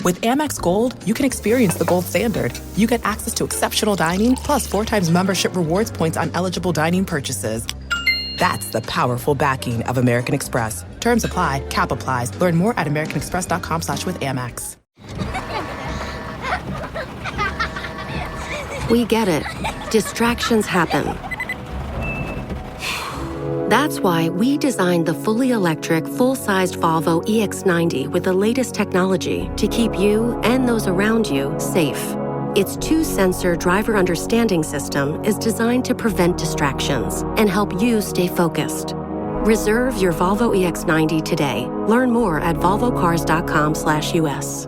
With Amex Gold, you can experience the gold standard. You get access to exceptional dining, plus 4 times membership rewards points on eligible dining purchases. That's the powerful backing of American Express. Terms apply. Cap applies. Learn more at americanexpress.com/withAmex. We get it. Distractions happen. That's why we designed the fully electric, full-sized Volvo EX90 with the latest technology to keep you and those around you safe. Its 2-sensor driver understanding system is designed to prevent distractions and help you stay focused. Reserve your Volvo EX90 today. Learn more at volvocars.com/US.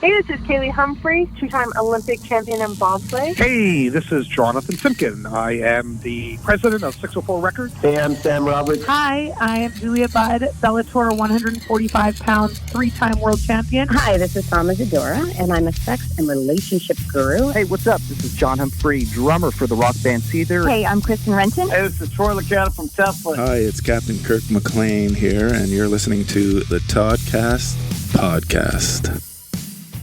Hey, this is Kaylee Humphrey, 2-time Olympic champion in bobsleigh. Hey, this is Jonathan Simkin. I am the president of 604 Records. Hey, I'm Sam Roberts. Hi, I am Julia Budd, Bellator 145-pound, 3-time world champion. Hi, this is Sama Zadora, and I'm a sex and relationship guru. Hey, what's up? This is John Humphrey, drummer for the rock band Seether. Hey, I'm Kristen Renton. Hey, this is Troy Licata from Southland. Hi, it's Captain Kirk McLean here, and you're listening to the Toddcast Podcast.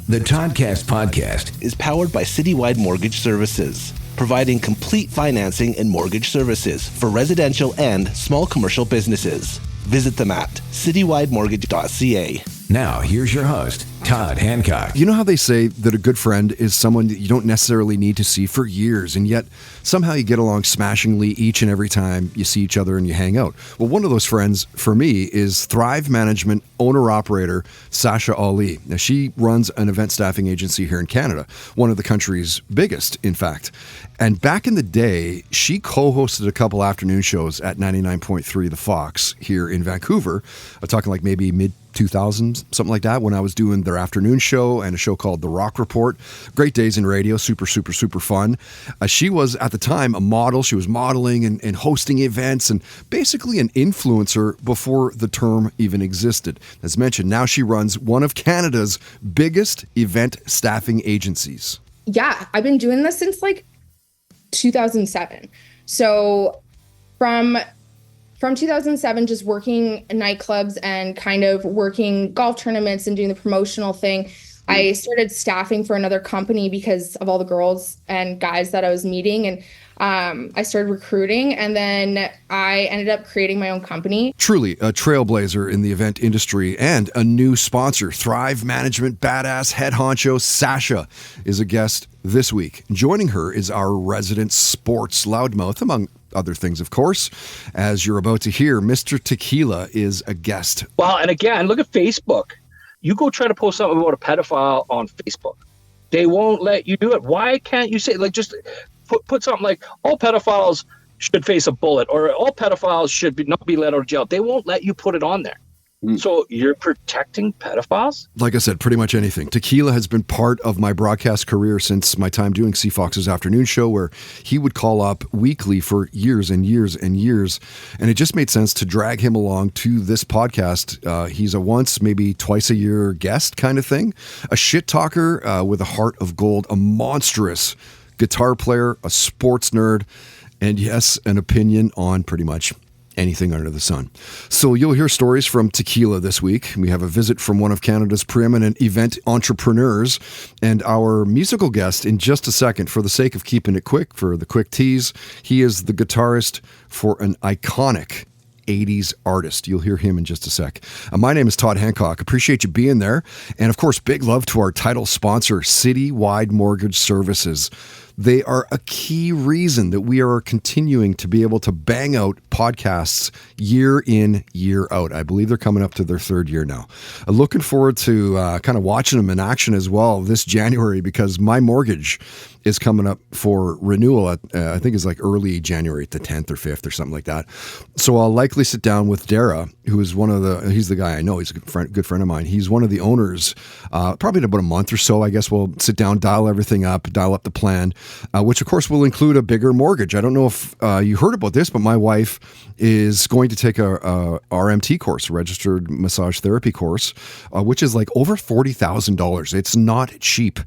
The Toddcast Podcast is powered by Citywide Mortgage Services, providing complete financing and mortgage services for residential and small commercial businesses. Visit them at citywidemortgage.ca. Now, here's your host, Todd Hancock. You know how they say that a good friend is someone that you don't necessarily need to see for years, and yet somehow you get along smashingly each and every time you see each other and you hang out? Well, one of those friends for me is Thrive Management owner-operator Sasha Ali. Now, she runs an event staffing agency here in Canada, one of the country's biggest, in fact. And back in the day, she co-hosted a couple afternoon shows at 99.3 The Fox here in Vancouver. I'm talking like maybe mid-2000s, something like that, when I was doing their afternoon show and a show called The Rock Report. Great days in radio, super fun. She was, at the time, a model. She was modeling and hosting events and basically an influencer before the term even existed. As mentioned, now she runs one of Canada's biggest event staffing agencies. Yeah, I've been doing this since like 2007. So from 2007, just working in nightclubs and kind of working golf tournaments and doing the promotional thing, I started staffing for another company because of all the girls and guys that I was meeting. And I started recruiting, and then I ended up creating my own company. Truly a trailblazer in the event industry and a new sponsor. Thrive Management badass head honcho Sasha is a guest this week. Joining her is our resident sports loudmouth, among other things, of course. As you're about to hear, Mr. Tequila is a guest. Well, and again, look at Facebook. You go try to post something about a pedophile on Facebook. They won't let you do it. Why can't you say, like, just put something like, all pedophiles should face a bullet, or all pedophiles should not be let out of jail? They won't let you put it on there. So you're protecting pedophiles? Like I said, pretty much anything. Tequila has been part of my broadcast career since my time doing Fox's afternoon show, where he would call up weekly for years and years and years. And it just made sense to drag him along to this podcast. He's a once, maybe twice a year guest kind of thing. A shit talker with a heart of gold, a monstrous guitar player, a sports nerd, and yes, an opinion on pretty much anything under the sun. So you'll hear stories from Tequila this week. We have a visit from one of Canada's preeminent event entrepreneurs and our musical guest in just a second. For the sake of keeping it quick, for the quick tease, he is the guitarist for an iconic 80s artist. You'll hear him in just a sec. My name is Todd Hancock. Appreciate you being there. And of course, big love to our title sponsor, Citywide Mortgage Services. They are a key reason that we are continuing to be able to bang out podcasts year in, year out. I believe they're coming up to their third year now. Looking forward to kind of watching them in action as well this January, because my mortgage is coming up for renewal at, I think it's like early January, the 10th or 5th or something like that. So I'll likely sit down with Dara, who is he's the guy I know. He's a good friend of mine. He's one of the owners. Probably in about a month or so, I guess we'll sit down, dial everything up, dial up the plan, which of course will include a bigger mortgage. I don't know if you heard about this, but my wife is going to take a RMT course, a registered massage therapy course, which is like over $40,000. It's not cheap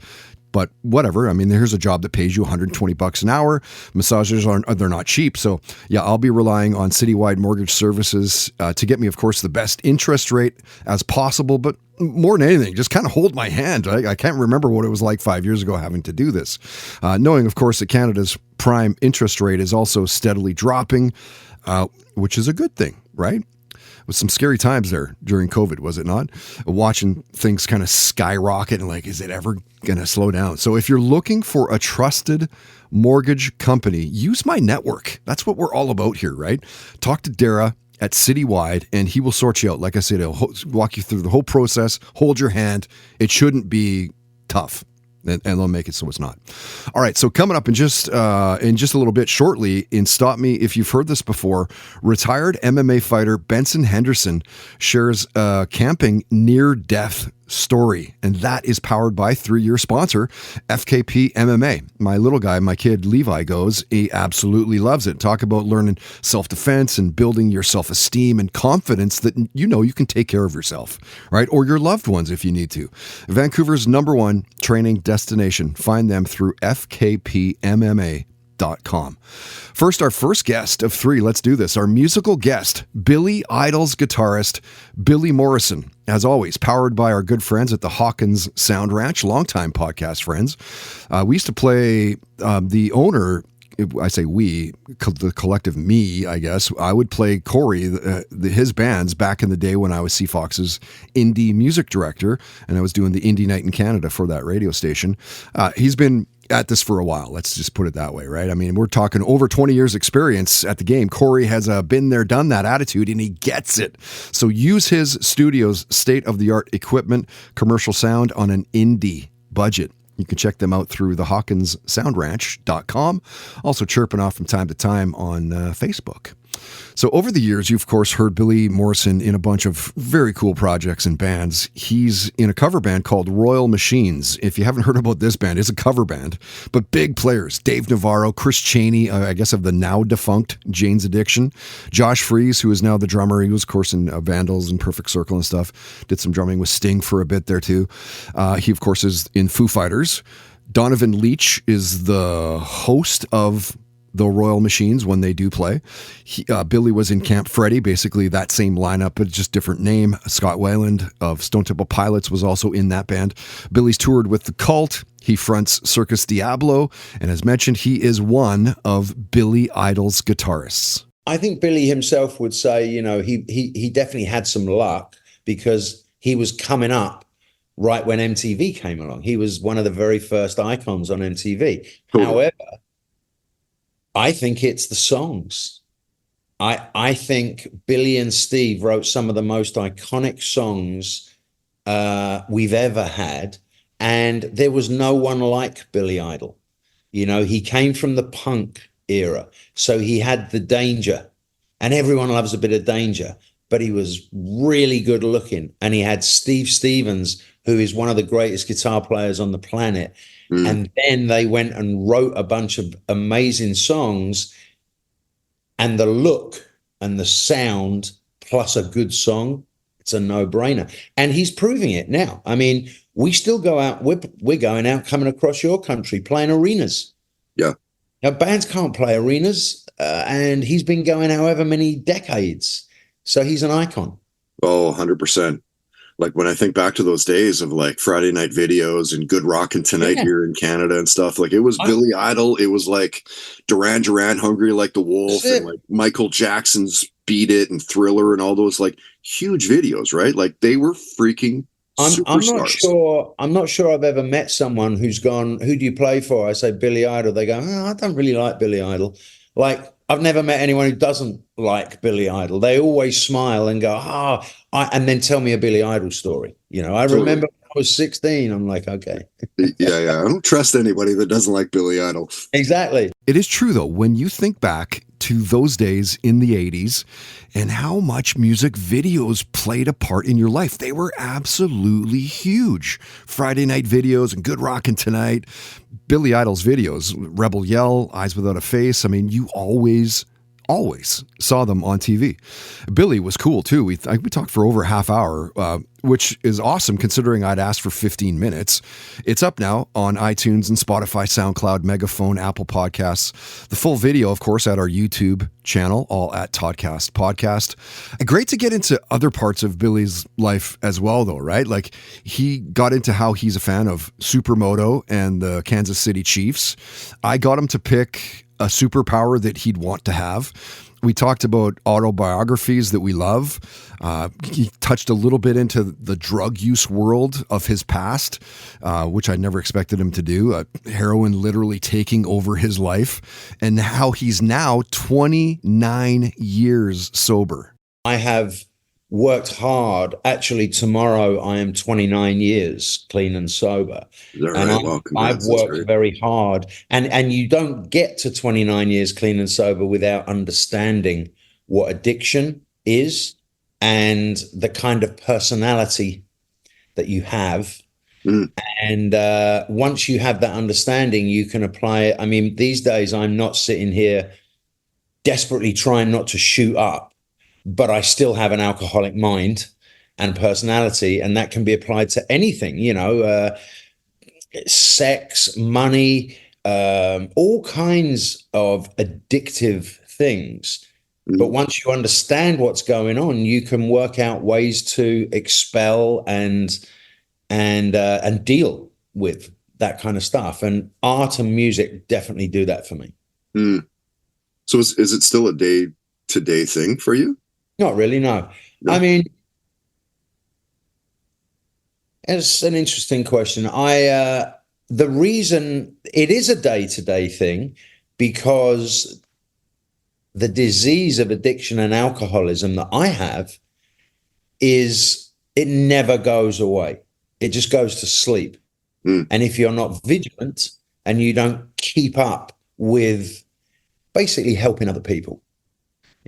But whatever. I mean, here's a job that pays you $120 an hour. Massagers they're not cheap. So yeah, I'll be relying on Citywide Mortgage Services to get me, of course, the best interest rate as possible. But more than anything, just kind of hold my hand. I can't remember what it was like 5 years ago having to do this. Knowing, of course, that Canada's prime interest rate is also steadily dropping, which is a good thing, right? With some scary times there during COVID, was it not? Watching things kind of skyrocket and like, is it ever going to slow down? So if you're looking for a trusted mortgage company, use my network. That's what we're all about here, right? Talk to Dara at Citywide and he will sort you out. Like I said, he'll walk you through the whole process, hold your hand. It shouldn't be tough. And they'll make it so it's not. All right, so coming up in just a little bit shortly, in Stop Me If You've Heard This Before, retired MMA fighter Benson Henderson shares a camping near-death story, and that is powered by 3-year sponsor FKP MMA. My little guy, my kid Levi, goes, he absolutely loves it. Talk about learning self-defense and building your self-esteem and confidence that you know you can take care of yourself, right? Or your loved ones if you need to. Vancouver's #1 training destination. Find them through fkpmma.com. First, our first guest of 3. Let's do this. Our musical guest, Billy Idol's guitarist, Billy Morrison. As always, powered by our good friends at the Hawkins Sound Ranch, longtime podcast friends. We used to play the owner. I say we, the collective me, I guess. I would play Corey, his bands back in the day when I was CFOX's indie music director, and I was doing the indie night in Canada for that radio station. He's been at this for a while. Let's just put it that way, right? I mean, we're talking over 20 years experience at the game. Corey has a been there, done that attitude, and he gets it. So use his studio's state-of-the-art equipment, commercial sound on an indie budget. You can check them out through the HawkinsSoundRanch.com. Also chirping off from time to time on Facebook. So over the years, you've, of course, heard Billy Morrison in a bunch of very cool projects and bands. He's in a cover band called Royal Machines. If you haven't heard about this band, it's a cover band, but big players. Dave Navarro, Chris Chaney, I guess of the now defunct Jane's Addiction. Josh Freese, who is now the drummer. He was, of course, in Vandals and Perfect Circle and stuff. Did some drumming with Sting for a bit there, too. He, of course, is in Foo Fighters. Donovan Leitch is the host of the Royal Machines when they do play. Billy was in Camp Freddy, basically that same lineup, but just different name. Scott Weiland of Stone Temple Pilots was also in that band. Billy's toured with The Cult. He fronts Circus Diablo, and as mentioned, he is one of Billy Idol's guitarists. I think Billy himself would say, you know, he definitely had some luck because he was coming up right when MTV came along. He was one of the very first icons on MTV. Cool. However, I think it's the songs. I think Billy and Steve wrote some of the most iconic songs we've ever had, and there was no one like Billy Idol. You know, he came from the punk era, so he had the danger, and everyone loves a bit of danger, but he was really good looking, and he had Steve Stevens, who is one of the greatest guitar players on the planet. And then they went and wrote a bunch of amazing songs, and the look and the sound plus a good song, it's a no-brainer. And he's proving it now. I mean, we still go out, we're going out, coming across your country, playing arenas. Yeah. Now, bands can't play arenas, and he's been going however many decades. So he's an icon. Oh, 100%. Like when I think back to those days of like Friday night videos and Good Rockin' Tonight here in Canada and stuff, like it was Billy Idol. It was like Duran Duran, Hungry Like the Wolf, and like Michael Jackson's Beat It and Thriller and all those like huge videos, right? Like they were freaking superstars. I'm not sure I've ever met someone who's gone, who do you play for? I say Billy Idol. They go, I don't really like Billy Idol. Like I've never met anyone who doesn't like Billy Idol. They always smile and go, and then tell me a Billy Idol story. You know, I remember when I was 16, I'm like, okay. Yeah. I don't trust anybody that doesn't like Billy Idol. Exactly. It is true, though, when you think back to those days in the 80s and how much music videos played a part in your life. They were absolutely huge. Friday night videos and Good Rockin' Tonight, Billy Idol's videos, Rebel Yell, Eyes Without a Face. I mean, you always always saw them on TV. Billy was cool too. We talked for over a half hour, which is awesome considering I'd asked for 15 minutes. It's up now on iTunes and Spotify, SoundCloud, Megaphone, Apple Podcasts. The full video, of course, at our YouTube channel, all at Toddcast Podcast. Great to get into other parts of Billy's life as well, though, right? Like, he got into how he's a fan of Supermoto and the Kansas City Chiefs. I got him to pick a superpower that he'd want to have. We talked about autobiographies that we love. He touched a little bit into the drug use world of his past, which I never expected him to do. Heroin literally taking over his life, and how he's now 29 years sober. I have worked hard. Actually, tomorrow I am 29 years clean and sober. And I've worked very hard. And you don't get to 29 years clean and sober without understanding what addiction is and the kind of personality that you have. And once you have that understanding, you can apply it. I mean, these days I'm not sitting here desperately trying not to shoot up, but I still have an alcoholic mind and personality, and that can be applied to anything, sex, money, all kinds of addictive things. But once you understand what's going on, you can work out ways to expel and deal with that kind of stuff. And art and music definitely do that for me. So is it still a day-to-day thing for you? Not really, no. I mean, it's an interesting question. The reason it is a day-to-day thing, because the disease of addiction and alcoholism that I have is it never goes away. It just goes to sleep. And if you're not vigilant and you don't keep up with basically helping other people,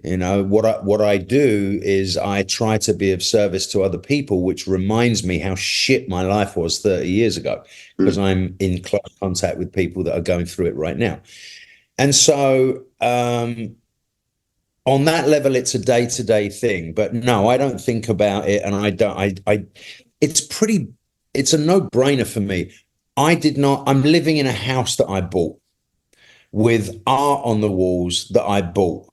what I do is I try to be of service to other people, which reminds me how shit my life was 30 years ago, because I'm in close contact with people that are going through it right now. And so on that level, it's a day-to-day thing. But no, I don't think about it, and it's a no-brainer for me. I'm living in a house that I bought with art on the walls that I bought,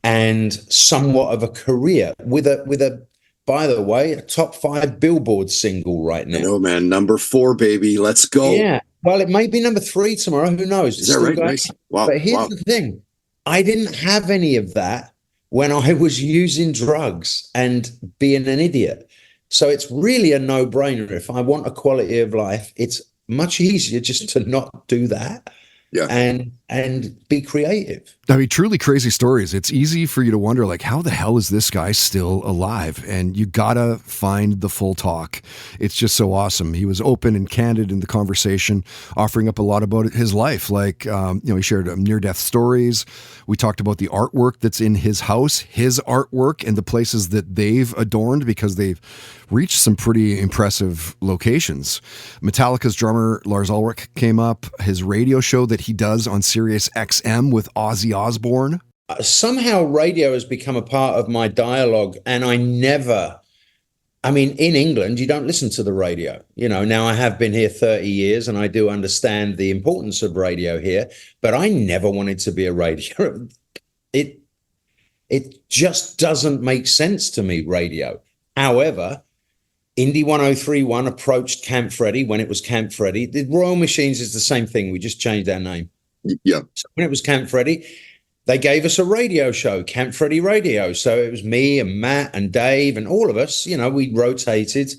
and somewhat of a career with a, by the way, a top 5 Billboard single right now. No, man, number 4, baby. Let's go. Yeah. Well, it may be number 3 tomorrow. Who knows? Is that right? Nice. Wow. But here's the thing. I didn't have any of that when I was using drugs and being an idiot. So it's really a no-brainer. If I want a quality of life, it's much easier just to not do that. Yeah. And be creative. I mean, truly crazy stories. It's easy for you to wonder, like, how the hell is this guy still alive? And you gotta find the full talk. It's just so awesome. He was open and candid in the conversation, offering up a lot about his life. Like, he shared near-death stories. We talked about the artwork that's in his house, his artwork, and the places that they've adorned, because they've reached some pretty impressive locations. Metallica's drummer Lars Ulrich came up, his radio show that he does on Sirius XM with Ozzy Osbourne. Somehow radio has become a part of my dialogue, and in England, you don't listen to the radio. Now I have been here 30 years and I do understand the importance of radio here, but I never wanted to be a radio. It just doesn't make sense to me, radio. However, Indie 1031 approached Camp Freddy when it was Camp Freddy. The Royal Machines is the same thing. We just changed our name. Yeah. So when it was Camp Freddy, they gave us a radio show, Camp Freddy Radio. So it was me and Matt and Dave and all of us, we rotated.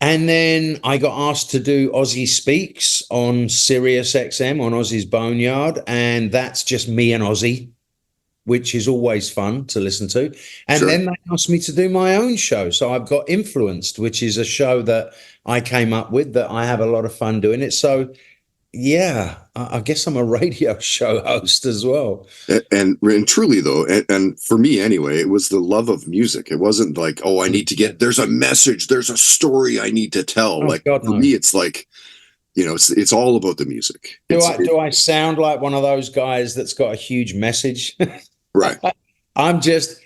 And then I got asked to do Ozzy Speaks on Sirius XM on Ozzy's Boneyard. And that's just me and Ozzy, which is always fun to listen to. And then they asked me to do my own show. So I've got Influenced, which is a show that I came up with that I have a lot of fun doing it. So, yeah, I guess I'm a radio show host as well. And truly, though, and for me anyway, it was the love of music. It wasn't like, I need to there's a message, there's a story I need to tell. For me, it's like, it's all about the music. Do I sound like one of those guys that's got a huge message? Right. I'm just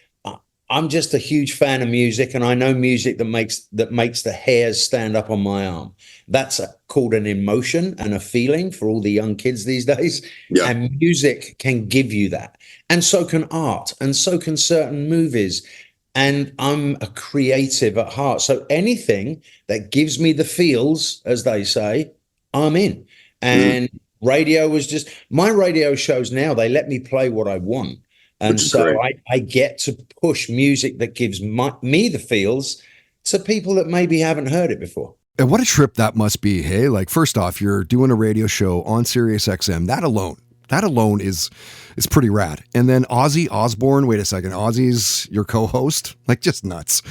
a huge fan of music, and I know music that makes the hairs stand up on my arm. That's called an emotion and a feeling for all the young kids these days. Yeah. And music can give you that. And so can art, and so can certain movies. And I'm a creative at heart. So anything that gives me the feels, as they say, I'm in. And radio was just my radio shows now, they let me play what I want. And so I get to push music that gives me the feels to people that maybe haven't heard it before. And what a trip that must be. Hey, like, first off, you're doing a radio show on Sirius XM. That alone is pretty rad. And then Ozzy Osbourne, wait a second, Ozzy's your co-host? Like, just nuts.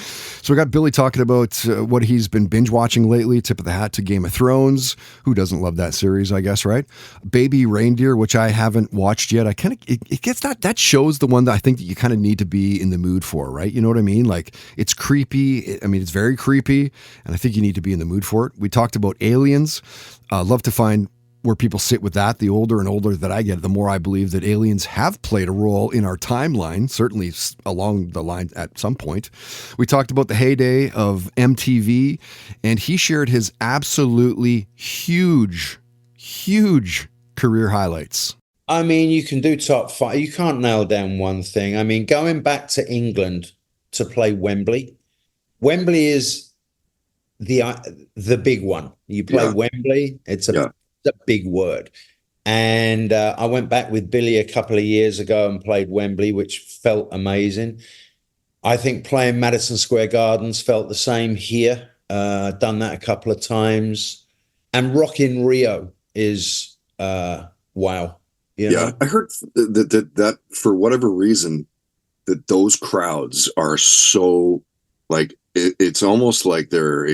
So we got Billy talking about what he's been binge watching lately, tip of the hat to Game of Thrones. Who doesn't love that series, I guess, right? Baby Reindeer, which I haven't watched yet. It gets that show's the one that I think that you kind of need to be in the mood for, right? You know what I mean? Like, it's creepy. It's very creepy, and I think you need to be in the mood for it. We talked about Aliens. Love to find where people sit with that. The older and older that I get, the more I believe that aliens have played a role in our timeline, certainly along the line at some point. We talked about the heyday of MTV, and he shared his absolutely huge career highlights. I mean, you can do top five. You can't nail down one thing. I mean, going back to England to play Wembley. Wembley is the big one. You play Wembley, it's a big word. And I went back with Billy a couple of years ago and played Wembley, which felt amazing. I think playing Madison Square Gardens felt the same here. Done that a couple of times. And Rock in Rio is wow. You know? I heard that for whatever reason, that those crowds are so, like, it's almost like they're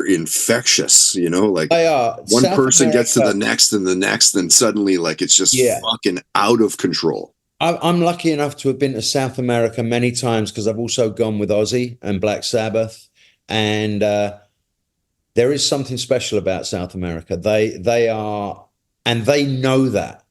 infectious, you know, like they are. One South person America, gets to the next and the next, and suddenly, like, it's just fucking out of control. I'm lucky enough to have been to South America many times because I've also gone with Ozzy and Black Sabbath, and there is something special about South America. They are, and they know that.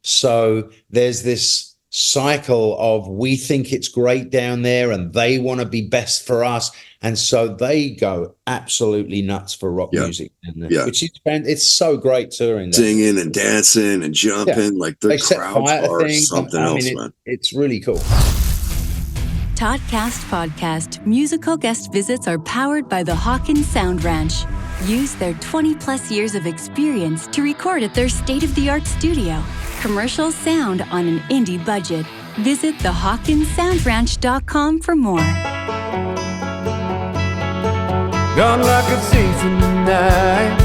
So there's this cycle of we think it's great down there and they want to be best for us, and so they go absolutely nuts for rock music, which is, it's so great touring, singing and dancing and jumping, like the crowds are something else, man. It's really cool. Toddcast Podcast musical guest visits are powered by the Hawkins Sound Ranch. Use their 20-plus years of experience to record at their state-of-the-art studio. Commercial sound on an indie budget. Visit thehawkinssoundranch.com for more. Gone like a thief in the night.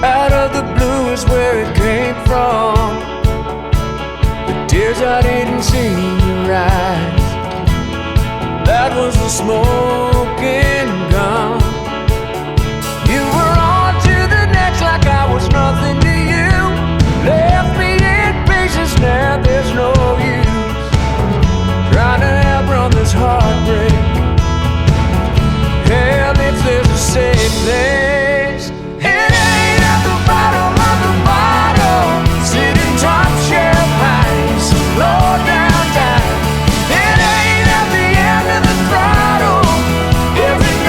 Out of the blue is where it came from. The tears I didn't see in your eyes. That was the smoking gun. You were on to the next like I was nothing to you. Left me in pieces, now there's no use trying to outrun this heartbreak. Hell, if there's a safe place, it ain't at the bottom of the bottle, sitting top shelf high, so low down time. It ain't at the end of the throttle, every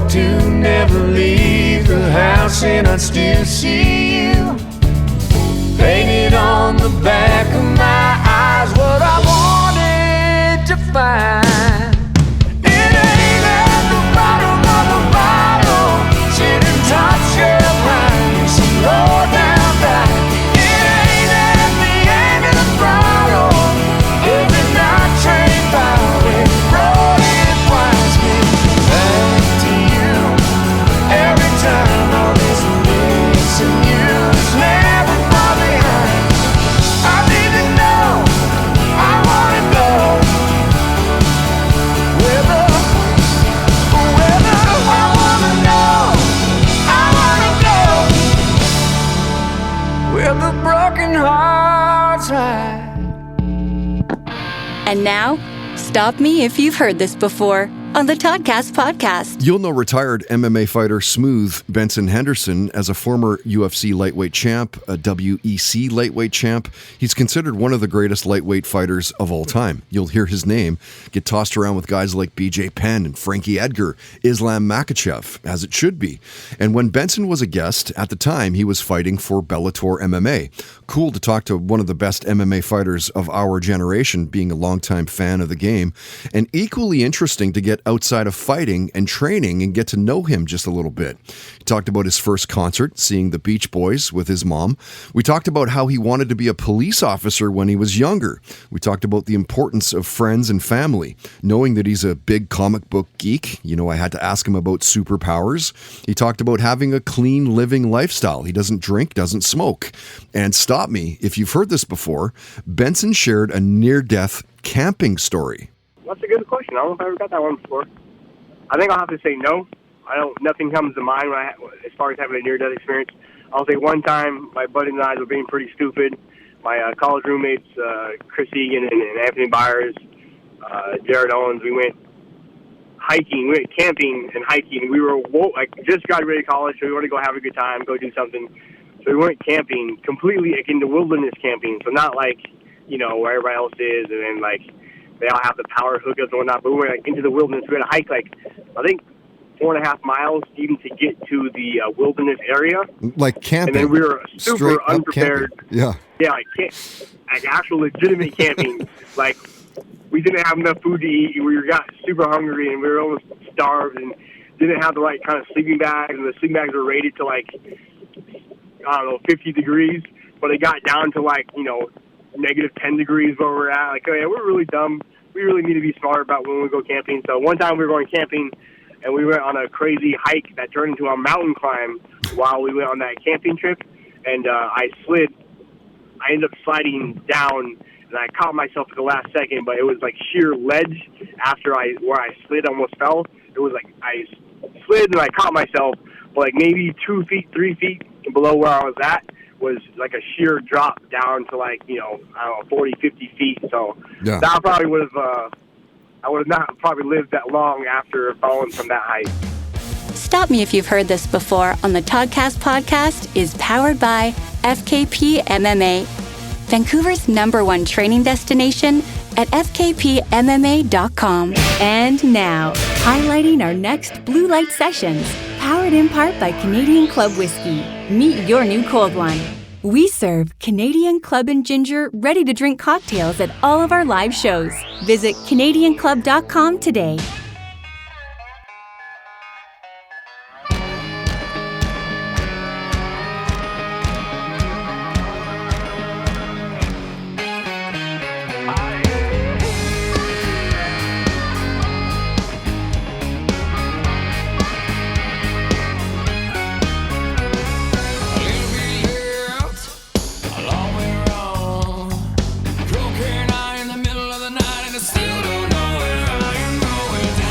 oath to never leave the house, and I'd still see you painted on the back of my eyes. What I wanted to find, it ain't at the bottom of the bottle, sitting top shelf high, slow down back. It ain't at the end of the throttle, every night train by with road it winds me back to you. Every time all this missing you's never far behind. I need to know, I wanna go where the I wanna know, I wanna go where the broken hearts hide. And now, stop me if you've heard this before on the Toddcast podcast. You'll know retired MMA fighter Smooth Benson Henderson as a former UFC lightweight champ, a WEC lightweight champ. He's considered one of the greatest lightweight fighters of all time. You'll hear his name get tossed around with guys like BJ Penn and Frankie Edgar, Islam Makhachev, as it should be. And when Benson was a guest, at the time, he was fighting for Bellator MMA. Cool to talk to one of the best MMA fighters of our generation, being a longtime fan of the game, and equally interesting to get outside of fighting and training and get to know him just a little bit. He talked about his first concert, seeing the Beach Boys with his mom. We talked about how he wanted to be a police officer when he was younger. We talked about the importance of friends and family, knowing that he's a big comic book geek. You know, I had to ask him about superpowers. He talked about having a clean living lifestyle. He doesn't drink, doesn't smoke. And stop me if you've heard this before, Benson shared a near-death camping story. That's a good question. I don't know if I ever got that one before. I think I'll have to say no. Nothing comes to mind as far as having a near-death experience. I'll say one time my buddies and I were being pretty stupid. My college roommates, Chris Egan and Anthony Byers, Jared Owens, we went hiking. We went camping and hiking. We were just got ready to college, so we wanted to go have a good time, go do something. So we went camping, completely into wilderness camping. So not like, where everybody else is, and then they all have the power hookups and whatnot, but we went into the wilderness. We had to hike, I think, 4.5 miles even to get to the wilderness area. Like camping. And then we were super unprepared. Yeah. Yeah, actual legitimate camping. We didn't have enough food to eat. We got super hungry, and we were almost starved, and didn't have the right kind of sleeping bags, and the sleeping bags were rated to 50 degrees, but it got down to negative 10 degrees where we're at. We're really dumb. We really need to be smart about when we go camping. So one time we were going camping, and we went on a crazy hike that turned into a mountain climb while we went on that camping trip. And I slid. I ended up sliding down, and I caught myself at the last second, but it was sheer ledge after where I slid, almost fell. It was I slid and I caught myself, but maybe 2 feet, 3 feet below where I was at was a sheer drop down to 40, 50 feet. So yeah. That probably would have, I would have not probably lived that long after falling from that height. Stop Me If You've Heard This Before on the Toddcast podcast is powered by FKP MMA, Vancouver's #1 training destination at fkpmma.com. And now, highlighting our next Blue Light Sessions, powered in part by Canadian Club Whiskey. Meet your new cold one. We serve Canadian Club and Ginger ready-to-drink cocktails at all of our live shows. Visit canadianclub.com today. Cocaine eye in the middle of the night, and I still don't know where I am going.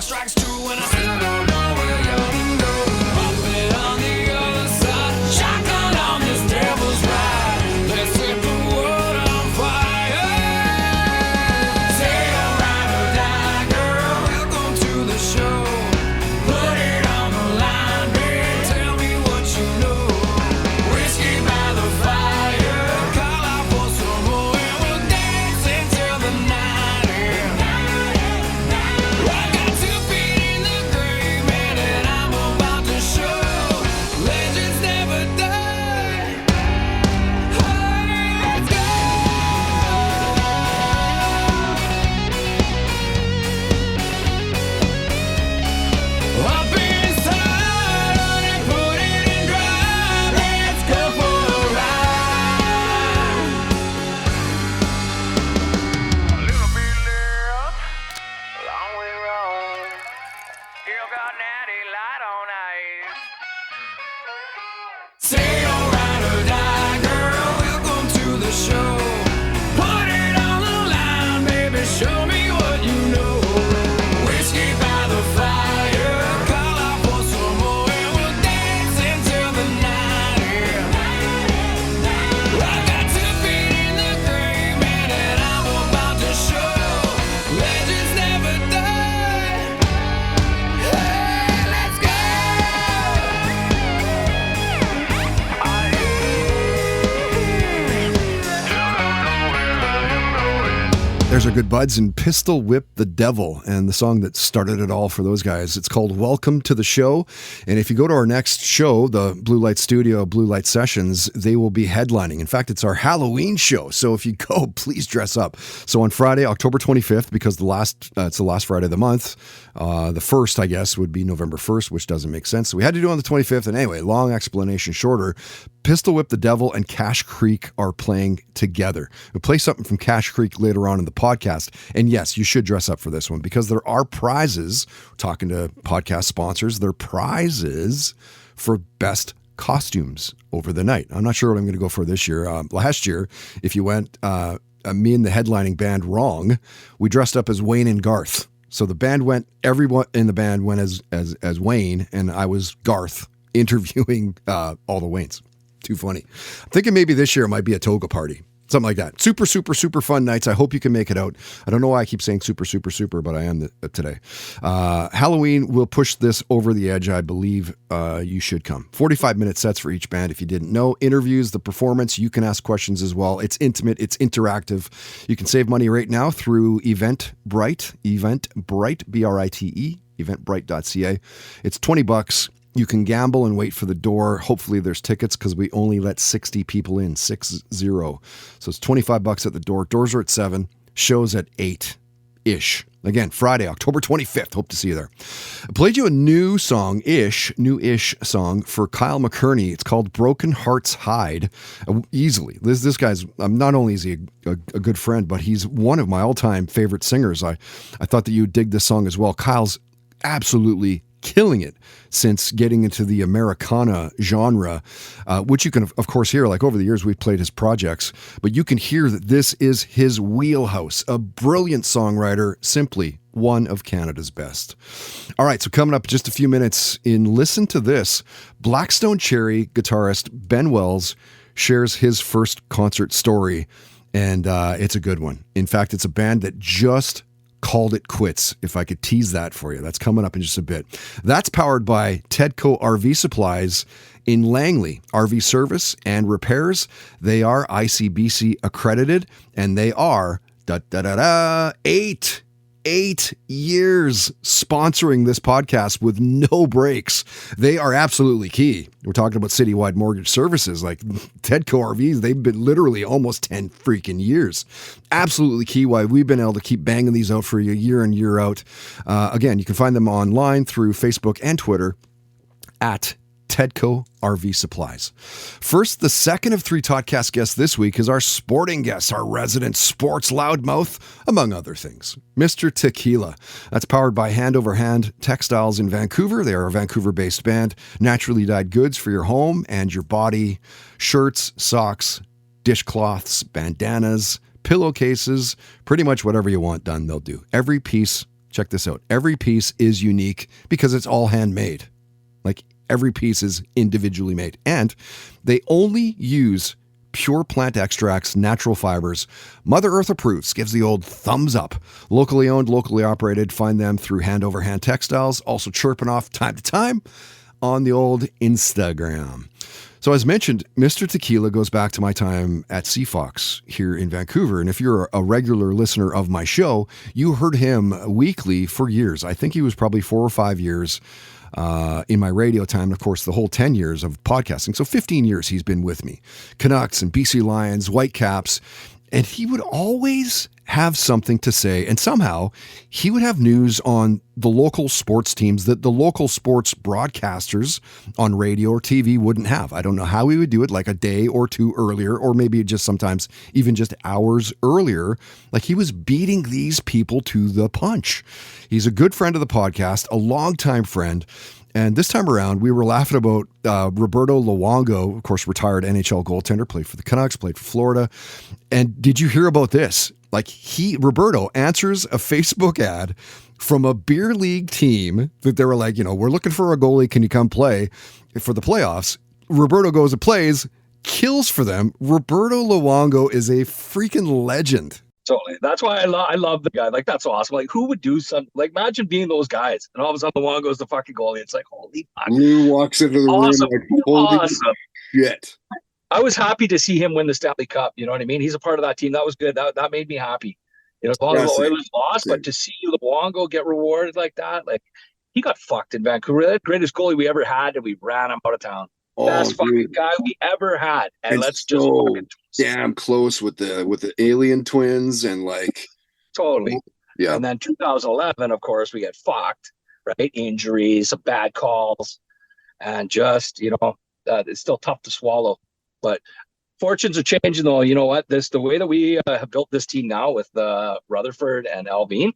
clock strikes 2 and I still don't know where you're to go. Puppet on the other side, shotgun on this devil's ride. Let's set the world on fire. Say you're ride or die, girl. Welcome to the show. Put it on the line, babe. Tell me what you know. Whiskey by the fire. Call out for some more and we'll dance until the night. I got 2 feet in the grave, man, and I'm about to show. Legends never die. Hey, let's go. Up inside, honey, put it in drive. Let's go for a ride. A little bit left, long way wrong. Still got natty light on ice. Say you're ride or die, girl. Welcome to the show. Put it on the line, baby. Show me what you know. Whiskey by the fire. Call out for some more and we'll dance until the night. I got 2 feet in the grave, man, and I'm about to show. Legends never die. Hey, let's go. There's our good buds in Pistol Whip the Devil, and the song that started it all for those guys. It's called Welcome to the Show. And if you go to our next show, the Blue Light Studio, Blue Light Sessions, they will be headlining. In fact, it's our Halloween show. So if you go, please dress up. So on Friday, October 25th, because it's the last Friday of the month, the first, I guess, would be November 1st, which doesn't make sense. So we had to do it on the 25th. And anyway, long explanation shorter. Pistol Whip the Devil and Cash Creek are playing together. We'll play something from Cash Creek later on in the podcast. And yes, you should dress up for this one because there are prizes. Talking to podcast sponsors, there are prizes for best costumes over the night. I'm not sure what I'm going to go for this year. Last year, if you went, me and the headlining band Wrong, we dressed up as Wayne and Garth. So the band went, everyone in the band went as Wayne, and I was Garth interviewing all the Waynes. Too funny. I'm thinking maybe this year it might be a toga party. Something like that. Super, super, super fun nights. I hope you can make it out. I don't know why I keep saying super, super, super, but I am today. Halloween will push this over the edge. I believe you should come. 45-minute sets for each band. If you didn't know, interviews, the performance, you can ask questions as well. It's intimate. It's interactive. You can save money right now through Eventbrite, B-R-I-T-E, eventbrite.ca. It's $20. You can gamble and wait for the door. Hopefully there's tickets because we only let 60 people in, 60. So it's $25 at the door. Doors are at 7, shows at 8-ish. Again, Friday, October 25th. Hope to see you there. I played you a new-ish song for Kyle McCurney. It's called Broken Hearts Hide. Easily. This guy's, not only is he a good friend, but he's one of my all-time favorite singers. I thought that you'd dig this song as well. Kyle's absolutely killing it since getting into the Americana genre, which you can, of course, hear. Like over the years, we've played his projects, but you can hear that this is his wheelhouse. A brilliant songwriter, simply one of Canada's best. All right, so coming up in just a few minutes in Listen to This, Blackstone Cherry guitarist Ben Wells shares his first concert story, and it's a good one. In fact, it's a band that just called it quits, if I could tease that for you. That's coming up in just a bit. That's powered by Tedco RV Supplies in Langley. RV service and repairs. They are ICBC accredited, and they are 8 years sponsoring this podcast with no breaks. They are absolutely key. We're talking about citywide mortgage services like Tedco RVs. They've been literally almost 10 freaking years. Absolutely key why we've been able to keep banging these out for you year in, year out. Again, you can find them online through Facebook and Twitter at Tedco RV Supplies. First, the second of 3 Toddcast guests this week is our sporting guest, our resident sports loudmouth, among other things, Mr. Tequila. That's powered by Hand Over Hand Textiles in Vancouver. They are a Vancouver-based band, naturally dyed goods for your home and your body, shirts, socks, dishcloths, bandanas, pillowcases, pretty much whatever you want done, they'll do. Every piece check this out. Every piece is unique because it's all handmade. Like every piece is individually made. And they only use pure plant extracts, natural fibers. Mother Earth approves, gives the old thumbs up. Locally owned, locally operated. Find them through Hand Over Hand Textiles. Also chirping off time to time on the old Instagram. So as mentioned, Mr. Tequila goes back to my time at CFOX here in Vancouver. And if you're a regular listener of my show, you heard him weekly for years. I think he was probably 4 or 5 years in my radio time. And of course, the whole 10 years of podcasting. So 15 years he's been with me. Canucks and BC Lions, Whitecaps. And he would always have something to say. And somehow he would have news on the local sports teams that the local sports broadcasters on radio or TV wouldn't have. I don't know how he would do it, like a day or two earlier, or maybe just sometimes even just hours earlier. Like he was beating these people to the punch. He's a good friend of the podcast, a longtime friend. And this time around, we were laughing about Roberto Luongo, of course, retired NHL goaltender, played for the Canucks, played for Florida. And did you hear about this? Like Roberto answers a Facebook ad from a beer league team that they were like, we're looking for a goalie. Can you come play for the playoffs? Roberto goes and plays, kills for them. Roberto Luongo is a freaking legend. Totally. That's why I love the guy. Like, that's awesome. Like, who would do something? Like, imagine being those guys. And all of a sudden, Luongo goes the fucking goalie. It's like, holy fuck. Lou walks into the room like, holy shit. I was happy to see him win the Stanley Cup. You know what I mean? He's a part of that team. That was good. That made me happy. As long as the Oilers lost, but to see Luongo get rewarded like that, like, he got fucked in Vancouver. The greatest goalie we ever had, and we ran him out of town. Best fucking guy we ever had. And let's just fucking damn close with the alien twins and like totally. Yeah. And then 2011, of course, we get fucked, right? Injuries, some bad calls, and just, it's still tough to swallow. But fortunes are changing, though. You know what? The way that we have built this team now with Rutherford and Alvin,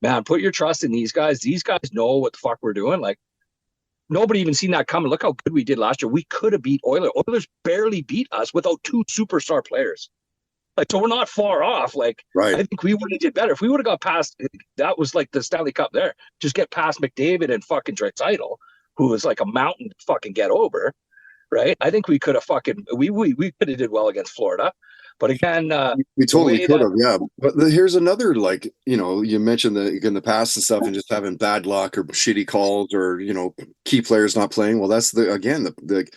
man, put your trust in these guys. These guys know what the fuck we're doing. Like, nobody even seen that coming. Look how good we did last year. We could have beat Oilers. Oilers barely beat us without 2 superstar players. Like, so we're not far off. Like, right. I think we would have did better if we would have got past. That was like the Stanley Cup there. Just get past McDavid and fucking Draisaitl, who was like a mountain to fucking get over. Right. I think we could have fucking we could have did well against Florida. But again, we totally could have, yeah. But here's another, like, you mentioned in the past and stuff, and just having bad luck or shitty calls or key players not playing. Well, that's not that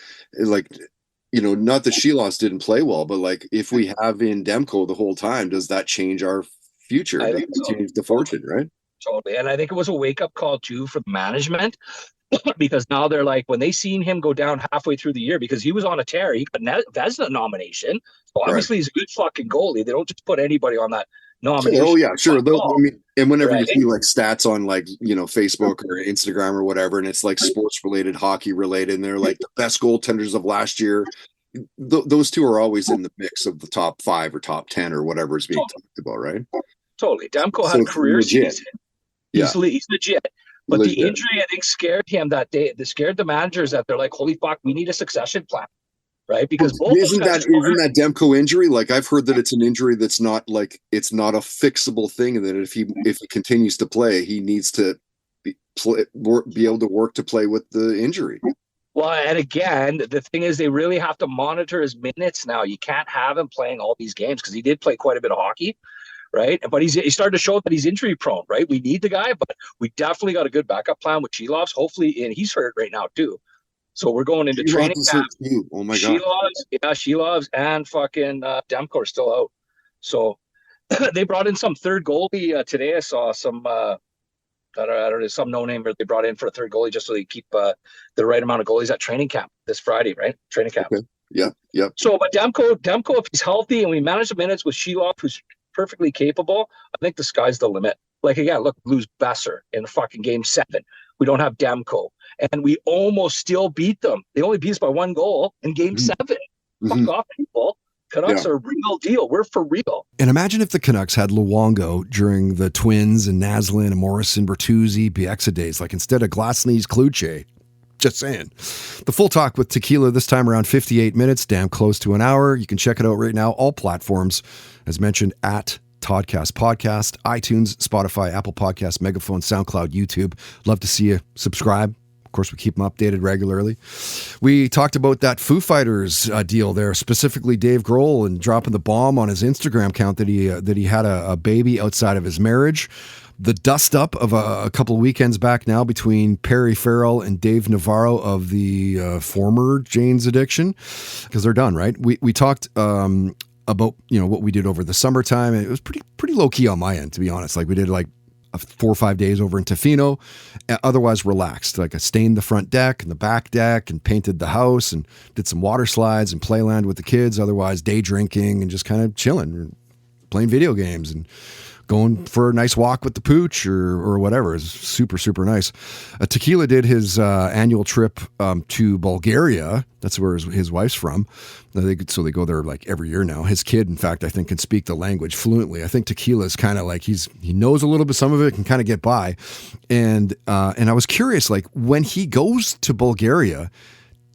Shelos didn't play well, but like if we have in Demko the whole time, does that change our future? Does it change the fortune, right? Totally. And I think it was a wake up call too for management. Because now they're like, when they seen him go down halfway through the year, because he was on a tear, he got Vezina nomination. So obviously he's a good fucking goalie. They don't just put anybody on that nomination. Oh yeah, sure. And whenever you see like stats on like Facebook or Instagram or whatever, and it's like sports related, hockey related, and they're like the best goaltenders of last year. Those two are always in the mix of the top 5 or top 10 or whatever is being talked about, right? Totally. Demko had a career season. He's legit. But the injury, I think, scared him that day. It scared the managers that they're like, holy fuck, we need a succession plan. Right? Because isn't that Demko injury? Like, I've heard that it's an injury that's not like, it's not a fixable thing, and that if he continues to play, he needs to be able to work to play with the injury. Well, and again, the thing is, they really have to monitor his minutes now. You can't have him playing all these games because he did play quite a bit of hockey. Right. But he started to show that he's injury prone. Right. We need the guy, but we definitely got a good backup plan with Shelovs. Hopefully, and he's hurt right now, too. So we're going into training camp. Oh, my God. Shelovs and fucking Demko are still out. So they brought in some third goalie today. I saw some, I don't know, some no-name they brought in for a third goalie just so they keep the right amount of goalies at training camp this Friday, right? Training camp. Okay. Yeah. So, but Demko, if he's healthy and we manage the minutes with Shelovs, who's perfectly capable, I think the sky's the limit. Like, again, look, lose Besser in fucking game 7. We don't have Demko, and we almost still beat them. They only beat us by 1 goal in game 7. Fuck off, people. Canucks are a real deal. We're for real. And imagine if the Canucks had Luongo during the Twins and Naslin and Morrison, Bertuzzi, Bieksa days, like instead of Glasney's Kluche. Just saying. The full talk with Tequila this time around 58 minutes, damn close to an hour. You can check it out right now, all platforms, as mentioned, at Toddcast Podcast, iTunes, Spotify, Apple Podcasts, Megaphone, SoundCloud, YouTube. Love to see you subscribe. Of course, we keep them updated regularly. We talked about that Foo Fighters deal there, specifically Dave Grohl and dropping the bomb on his Instagram account that he had a baby outside of his marriage. The dust up of a couple of weekends back now between Perry Farrell and Dave Navarro of the former Jane's Addiction, because they're done, right? We talked about what we did over the summertime, and it was pretty low key on my end, to be honest. Like we did 4 or 5 days over in Tofino, otherwise relaxed. Like I stained the front deck and the back deck and painted the house and did some water slides and playland with the kids. Otherwise day drinking and just kind of chilling, playing video games and going for a nice walk with the pooch or whatever. It's super, super nice. Tequila did his annual trip to Bulgaria. That's where his wife's from. So they go there like every year now. His kid, in fact, I think can speak the language fluently. I think Tequila is kind of like he knows a little bit, some of it, can kind of get by. And I was curious, like when he goes to Bulgaria,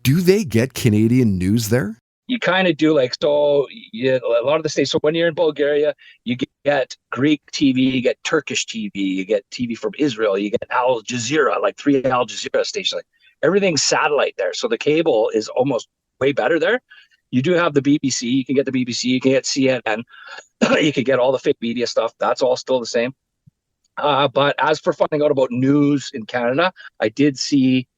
do they get Canadian news there? You kind of do, like, so a lot of the states. So when you're in Bulgaria, you get Greek TV, you get Turkish TV, you get TV from Israel, you get Al Jazeera, like 3 Al Jazeera stations. Like everything's satellite there. So the cable is almost way better there. You do have the BBC. You can get the BBC. You can get CNN. You can get all the fake media stuff. That's all still the same. But as for finding out about news in Canada, I did see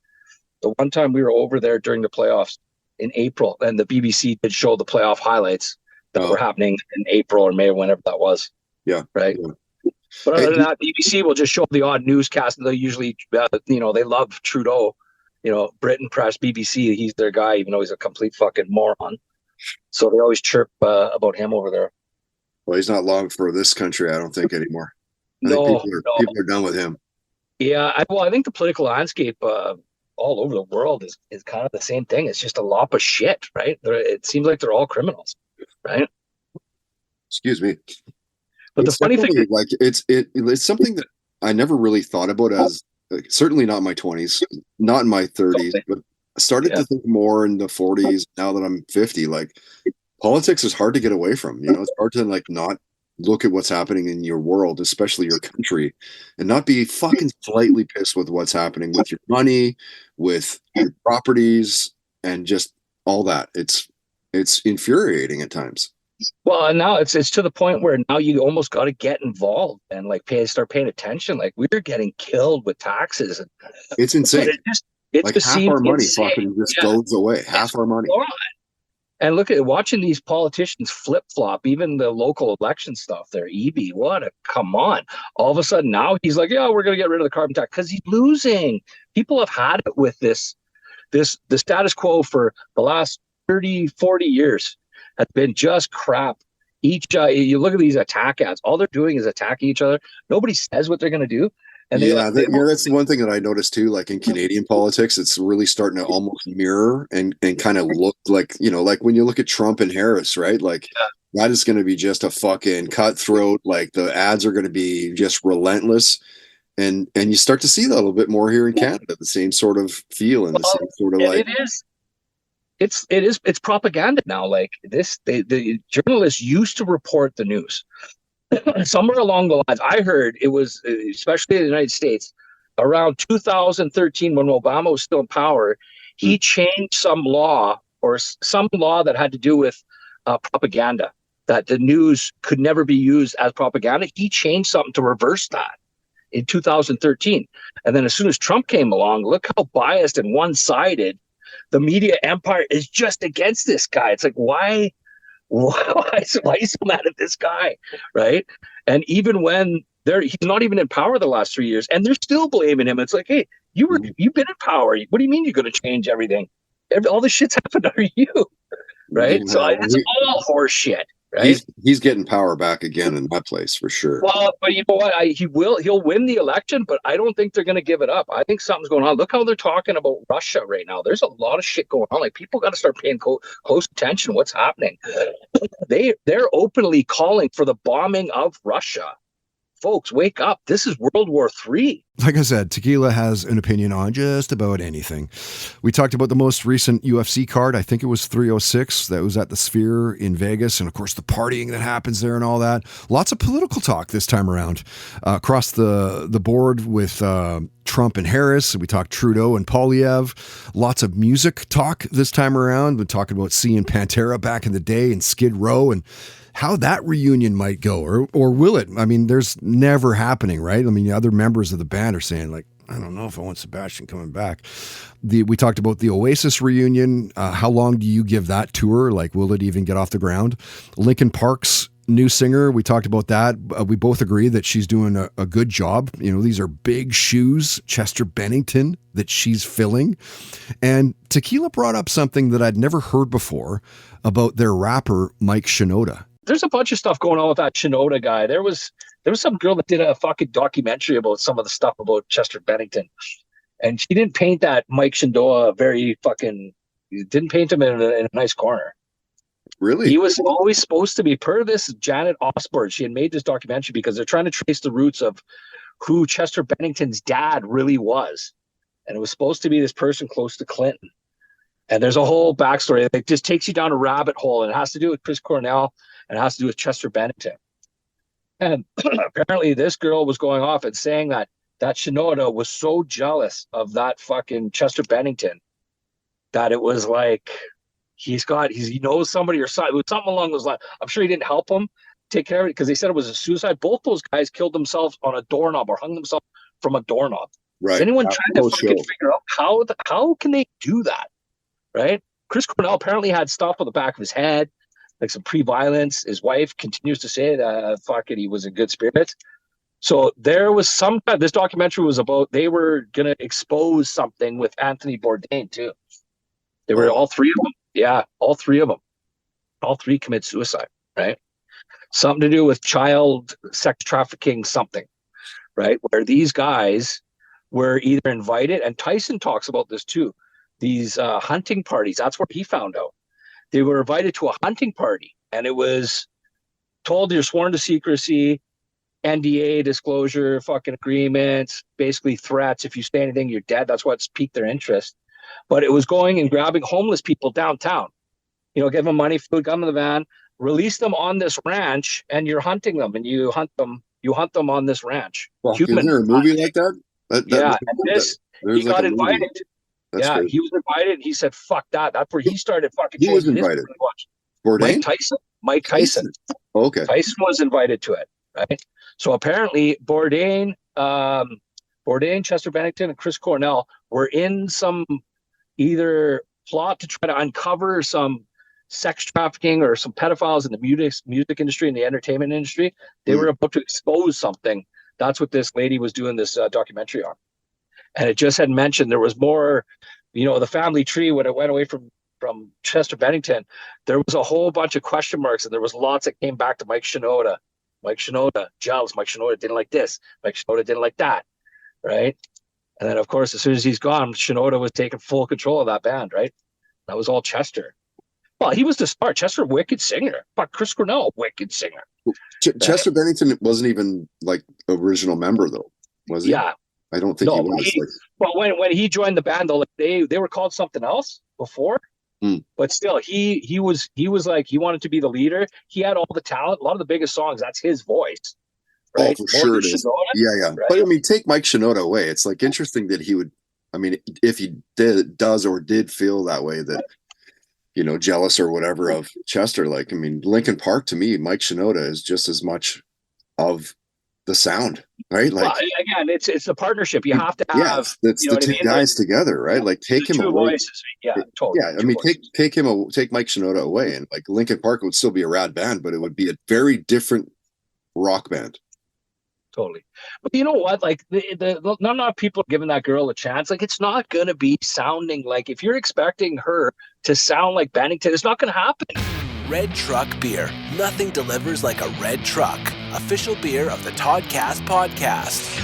the one time we were over there during the playoffs in April, and the BBC did show the playoff highlights that were happening in April or May or whenever that was. Yeah. Right. Yeah. But other than that, BBC will just show the odd newscast. They usually, they love Trudeau, Britain press, BBC. He's their guy, even though he's a complete fucking moron. So they always chirp about him over there. Well, he's not long for this country, I don't think, anymore. People are done with him. Yeah. I think the political landscape, all over the world is kind of the same thing. It's just a lot of shit, right? It seems like they're all criminals, right? Excuse me. But it's the funny thing, like it's something that I never really thought about as certainly not in my 20s, not in my 30s, but I started to think more in the 40s. Now that I'm 50, like politics is hard to get away from. It's hard to like not look at what's happening in your world, especially your country, and not be fucking slightly pissed with what's happening with your money, with your properties, and just all that. It's infuriating at times. Well, and now it's to the point where now you almost got to get involved and like start paying attention. Like we're getting killed with taxes. It's insane. It's like half our money fucking just goes away. Half our money. And look at watching these politicians flip flop, even the local election stuff there. EB, come on. All of a sudden now he's like, yeah, we're going to get rid of the carbon tax because he's losing. People have had it with the status quo for the last 30, 40 years has been just crap. You look at these attack ads, all they're doing is attacking each other. Nobody says what they're going to do. And that's the one thing that I noticed too, like in Canadian politics, it's really starting to almost mirror and kind of look like, like when you look at Trump and Harris, right? Like that is going to be just a fucking cutthroat. Like the ads are going to be just relentless. And you start to see that a little bit more here in Canada, the same sort of feel and the same sort of like. It's propaganda now. Like this, the journalists used to report the news. Somewhere along the lines, I heard it was, especially in the United States, around 2013 when Obama was still in power, he changed some law that had to do with propaganda, that the news could never be used as propaganda. He changed something to reverse that in 2013. And then as soon as Trump came along, look how biased and one-sided the media empire is just against this guy. It's like, why are you so mad at this guy, right? And even when he's not even in power the last 3 years, and they're still blaming him. It's like, hey, you've been in power. What do you mean you're going to change everything? All this shit's happened under you, right? Yeah, so it's all horse shit, right? He's getting power back again in that place for sure. Well, but you know what? He'll win the election, but I don't think they're going to give it up. I think something's going on. Look how they're talking about Russia right now. There's a lot of shit going on. Like people got to start paying close attention to what's happening. They're openly calling for the bombing of Russia folks, wake up. This is World War III. Like I said, Tequila has an opinion on just about anything. We talked about the most recent UFC card. I think it was 306 that was at the Sphere in Vegas. And of course, the partying that happens there and all that. Lots of political talk this time around across the board with Trump and Harris. We talked Trudeau and Polyev. Lots of music talk this time around. We're talking about seeing Pantera back in the day and Skid Row and how that reunion might go, or will it? I mean, there's never happening, right? I mean, the other members of the band are saying, like, I don't know if I want Sebastian coming back. We talked about the Oasis reunion. How long do you give that tour? Like, will it even get off the ground? Linkin Park's new singer, we talked about that. We both agree that she's doing a good job. You know, these are big shoes, Chester Bennington, that she's filling. And Tequila brought up something that I'd never heard before about their rapper, Mike Shinoda. There's a bunch of stuff going on with that Shinoda guy. There was some girl that did a fucking documentary about some of the stuff about Chester Bennington. And she didn't paint that Mike Shinoda didn't paint him in a nice corner. Really? He was always supposed to be, per this Janet Osborne, she had made this documentary because they're trying to trace the roots of who Chester Bennington's dad really was. And it was supposed to be this person close to Clinton. And there's a whole backstory that just takes you down a rabbit hole, and it has to do with Chris Cornell and it has to do with Chester Bennington. And apparently this girl was going off and saying that Shinoda was so jealous of that fucking Chester Bennington that it was like he knows somebody or something. It was something along those lines. I'm sure he didn't help him take care of it because they said it was a suicide. Both those guys killed themselves on a doorknob or hung themselves from a doorknob. Right. Is anyone trying to fucking figure out how can they do that? Right? Chris Cornell apparently had stuff on the back of his head, like some pre-violence. His wife continues to say that he was in good spirits. So there was this documentary was about, they were going to expose something with Anthony Bourdain too. They were all three of them. Yeah, all three of them. All three commit suicide, right? Something to do with child sex trafficking, something, right? Where these guys were either invited, and Tyson talks about this too, these hunting parties. That's where he found out. They were invited to a hunting party, and it was told you're sworn to secrecy, NDA, disclosure, fucking agreements, basically threats. If you say anything, you're dead. That's what's piqued their interest. But it was going and grabbing homeless people downtown. You know, give them money, food, come in the van, release them on this ranch, and you're hunting them, and you hunt them on this ranch. Well, is there a movie like that? Yeah, and he got invited. Yeah, great. he was invited. He said, "Fuck that." That's where he started fucking. He was invited. Bourdain? Mike Tyson. Oh, okay. Tyson was invited to it, right? So apparently, Bourdain, Chester Bennington, and Chris Cornell were in some either plot to try to uncover some sex trafficking or some pedophiles in the music industry and the entertainment industry. They were about to expose something. That's what this lady was doing this documentary on. And it just had mentioned there was more, you know, the family tree when it went away from Chester Bennington, there was a whole bunch of question marks, and there was lots that came back to Mike Shinoda. Mike Shinoda, jealous. Mike Shinoda didn't like this. Mike Shinoda didn't like that, right? And then, of course, as soon as he's gone, Shinoda was taking full control of that band, right? That was all Chester. Well, he was the star. Chester, wicked singer. But Chris Cornell, wicked singer. Chester Bennington wasn't even like original member, though, was he? Yeah. I don't think he was. Well, when he joined the band, though, they were called something else before. But still, he was like, he wanted to be the leader. He had all the talent. A lot of the biggest songs, that's his voice. Right? Oh, for sure it is. Yeah. Right? But I mean, take Mike Shinoda away. It's like interesting that he would, I mean, if he did feel that way, that, you know, jealous or whatever of Chester, like, I mean, Linkin Park, to me, Mike Shinoda is just as much of the sound, right? Like, well, again, it's a partnership. You have to have, it's the two guys together, right? Like, take him away. Voices. Yeah, totally. Yeah, I mean, take Mike Shinoda away, and like Linkin Park would still be a rad band, but it would be a very different rock band. Totally. But you know what? Like, not enough people are giving that girl a chance. Like, it's not going to be sounding like, if you're expecting her to sound like Bennington, it's not going to happen. Red Truck Beer. Nothing delivers like a red truck. Official beer of the Toddcast podcast.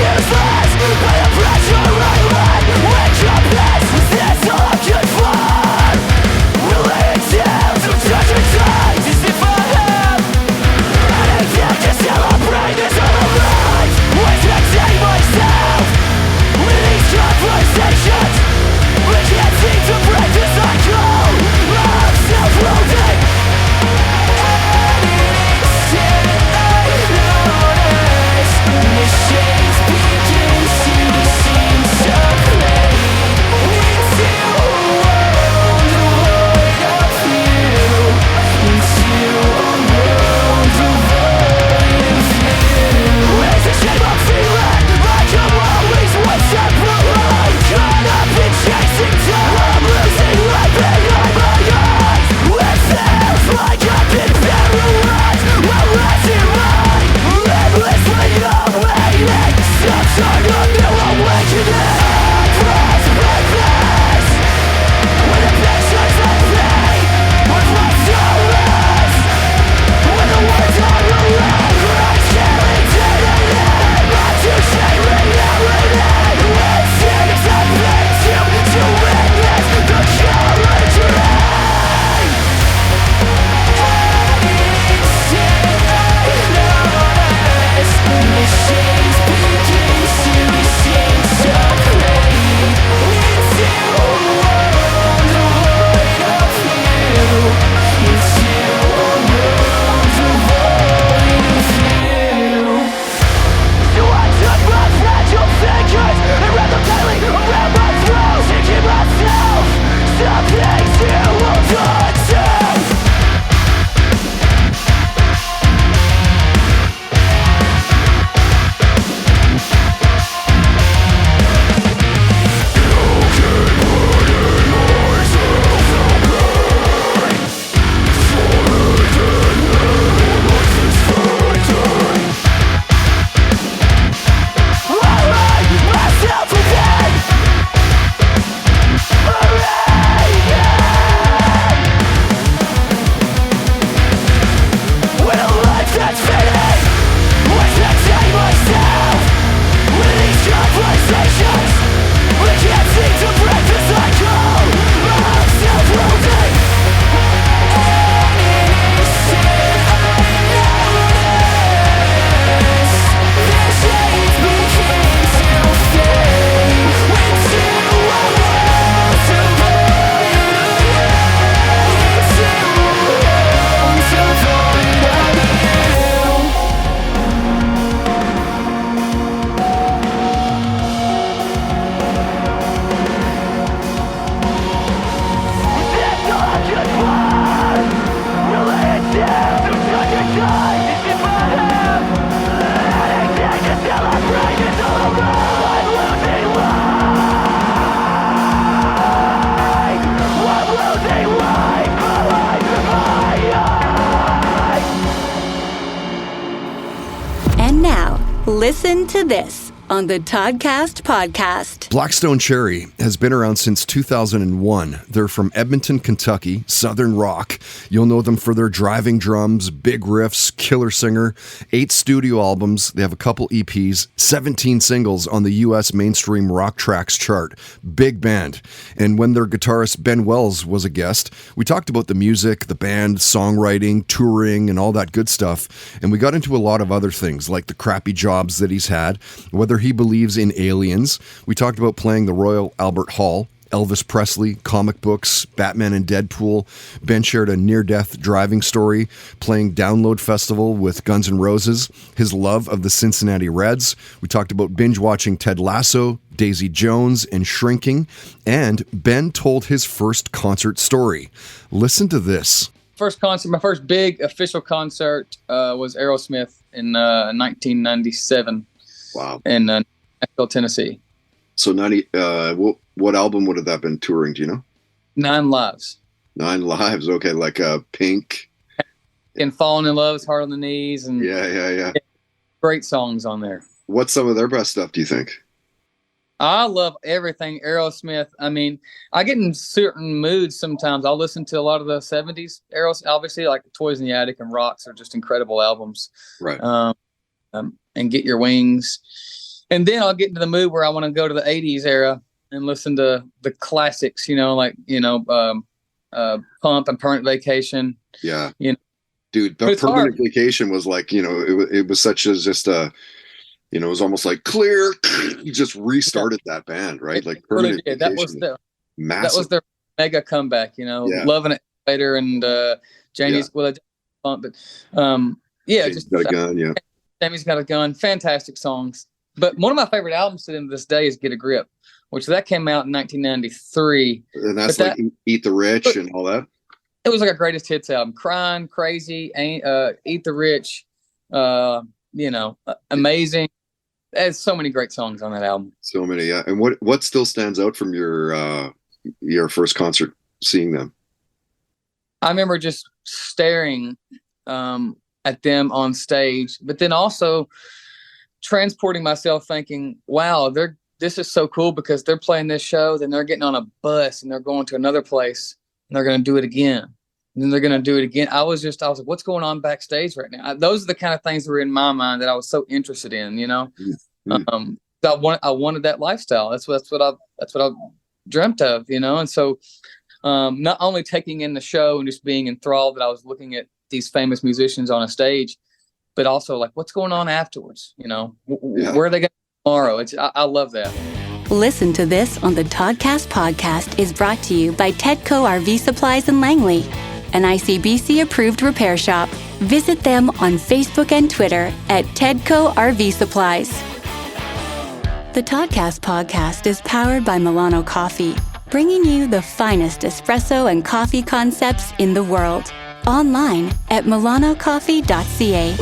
Useless, but I'm Listen to this on the Toddcast podcast. Blackstone Cherry has been around since 2001. They're from Edmonton, Kentucky, Southern rock. You'll know them for their driving drums, big riffs, killer singer, 8 studio albums. They have a couple EPs, 17 singles on the U.S. mainstream rock tracks chart. Big band. And when their guitarist Ben Wells was a guest, we talked about the music, the band, songwriting, touring, and all that good stuff. And we got into a lot of other things, like the crappy jobs that he's had, whether he believes in aliens. We talked about playing the Royal Albert Hall, Elvis Presley, comic books, Batman and Deadpool. Ben shared a near-death driving story, playing Download Festival with Guns N' Roses, his love of the Cincinnati Reds. We talked about binge-watching Ted Lasso, Daisy Jones, and Shrinking. And Ben told his first concert story. Listen to this. My first big official concert was Aerosmith in 1997. Wow. In Nashville, Tennessee. So 90, what album would have that been touring? Do you know? 9 Lives. 9 Lives. Okay. Like Pink. And Falling in Love is Hard on the Knees. And yeah. Great songs on there. What's some of their best stuff, do you think? I love everything Aerosmith. I mean, I get in certain moods sometimes. I'll listen to a lot of the 70s Aerosmith, obviously, like Toys in the Attic and Rocks are just incredible albums. Right. And Get Your Wings. And then I'll get into the mood where I want to go to the 80s era and listen to the classics, Pump and Permanent Vacation. Yeah. But Dude, the it's Permanent hard. Vacation was like, it was such as just a, it was almost like clear. You just restarted that band, right? Like Permanent Really did. Vacation. Massive. That was their mega comeback, Loving It Later and Janie's Got a Gun, yeah. Sammy's Got a Gun, fantastic songs. But one of my favorite albums to this day is Get a Grip, which that came out in 1993. And that's like Eat the Rich and all that. It was like a greatest hits album. Crying, Crazy, Eat the Rich, Amazing. There's so many great songs on that album. So many, yeah. And what still stands out from your first concert seeing them? I remember just staring at them on stage, but then also transporting myself thinking, wow, this is so cool because they're playing this show, then they're getting on a bus and they're going to another place and they're going to do it again. And then they're going to do it again. I was like, what's going on backstage right now? Those are the kind of things that were in my mind that I was so interested in, Mm-hmm. I wanted that lifestyle. That's what I dreamt of, And so, not only taking in the show and just being enthralled that I was looking at these famous musicians on a stage, but also like what's going on afterwards, where are they going tomorrow? I love that. Listen to this on the Toddcast podcast is brought to you by Tedco RV Supplies in Langley, an ICBC approved repair shop. Visit them on Facebook and Twitter at Tedco RV Supplies. The Toddcast podcast is powered by Milano Coffee, bringing you the finest espresso and coffee concepts in the world. Online at milanocoffee.ca.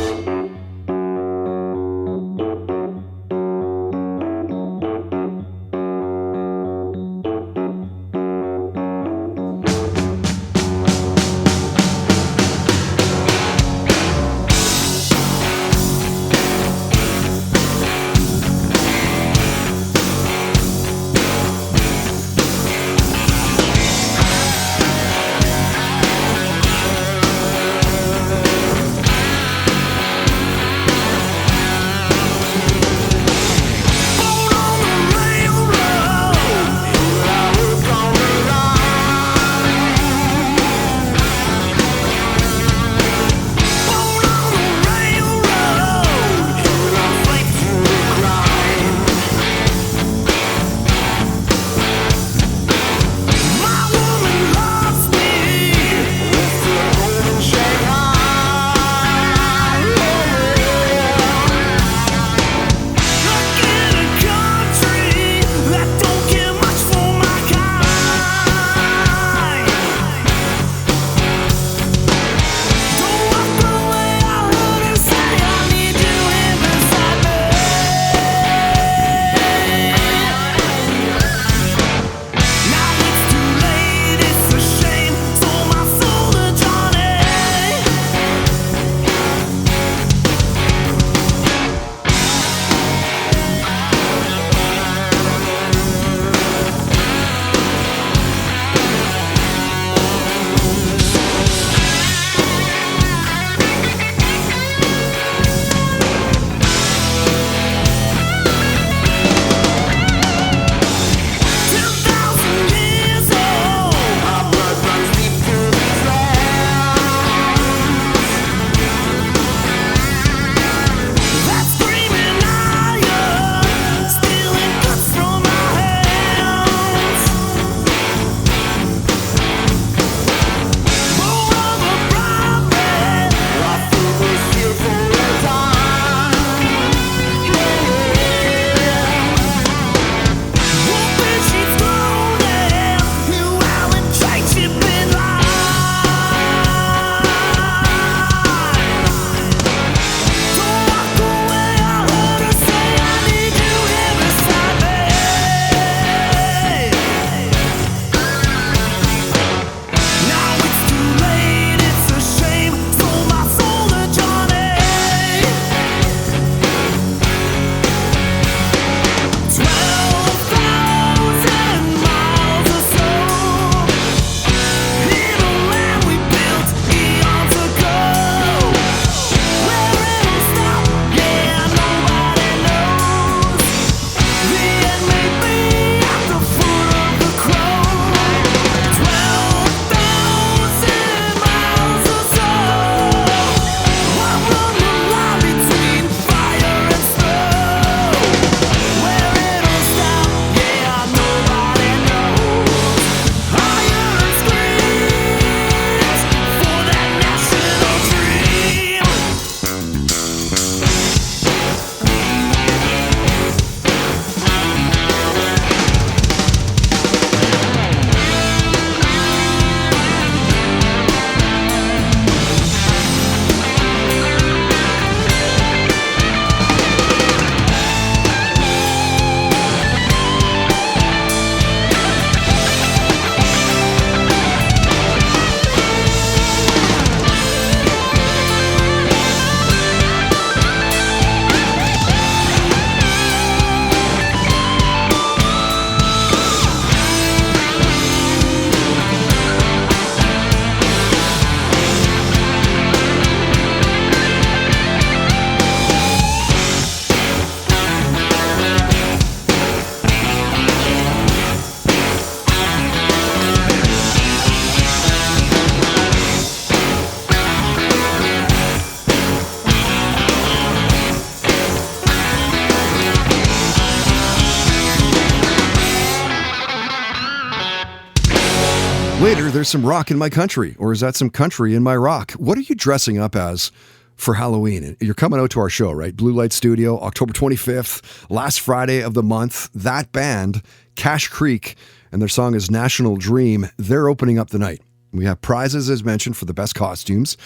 Later, there's some rock in my country, or is that some country in my rock? What are you dressing up as for Halloween? You're coming out to our show, right? Blue Light Studio, October 25th, last Friday of the month. That band, Cache Creek, and their song is National Dream. They're opening up the night. We have prizes, as mentioned, for the best costumes.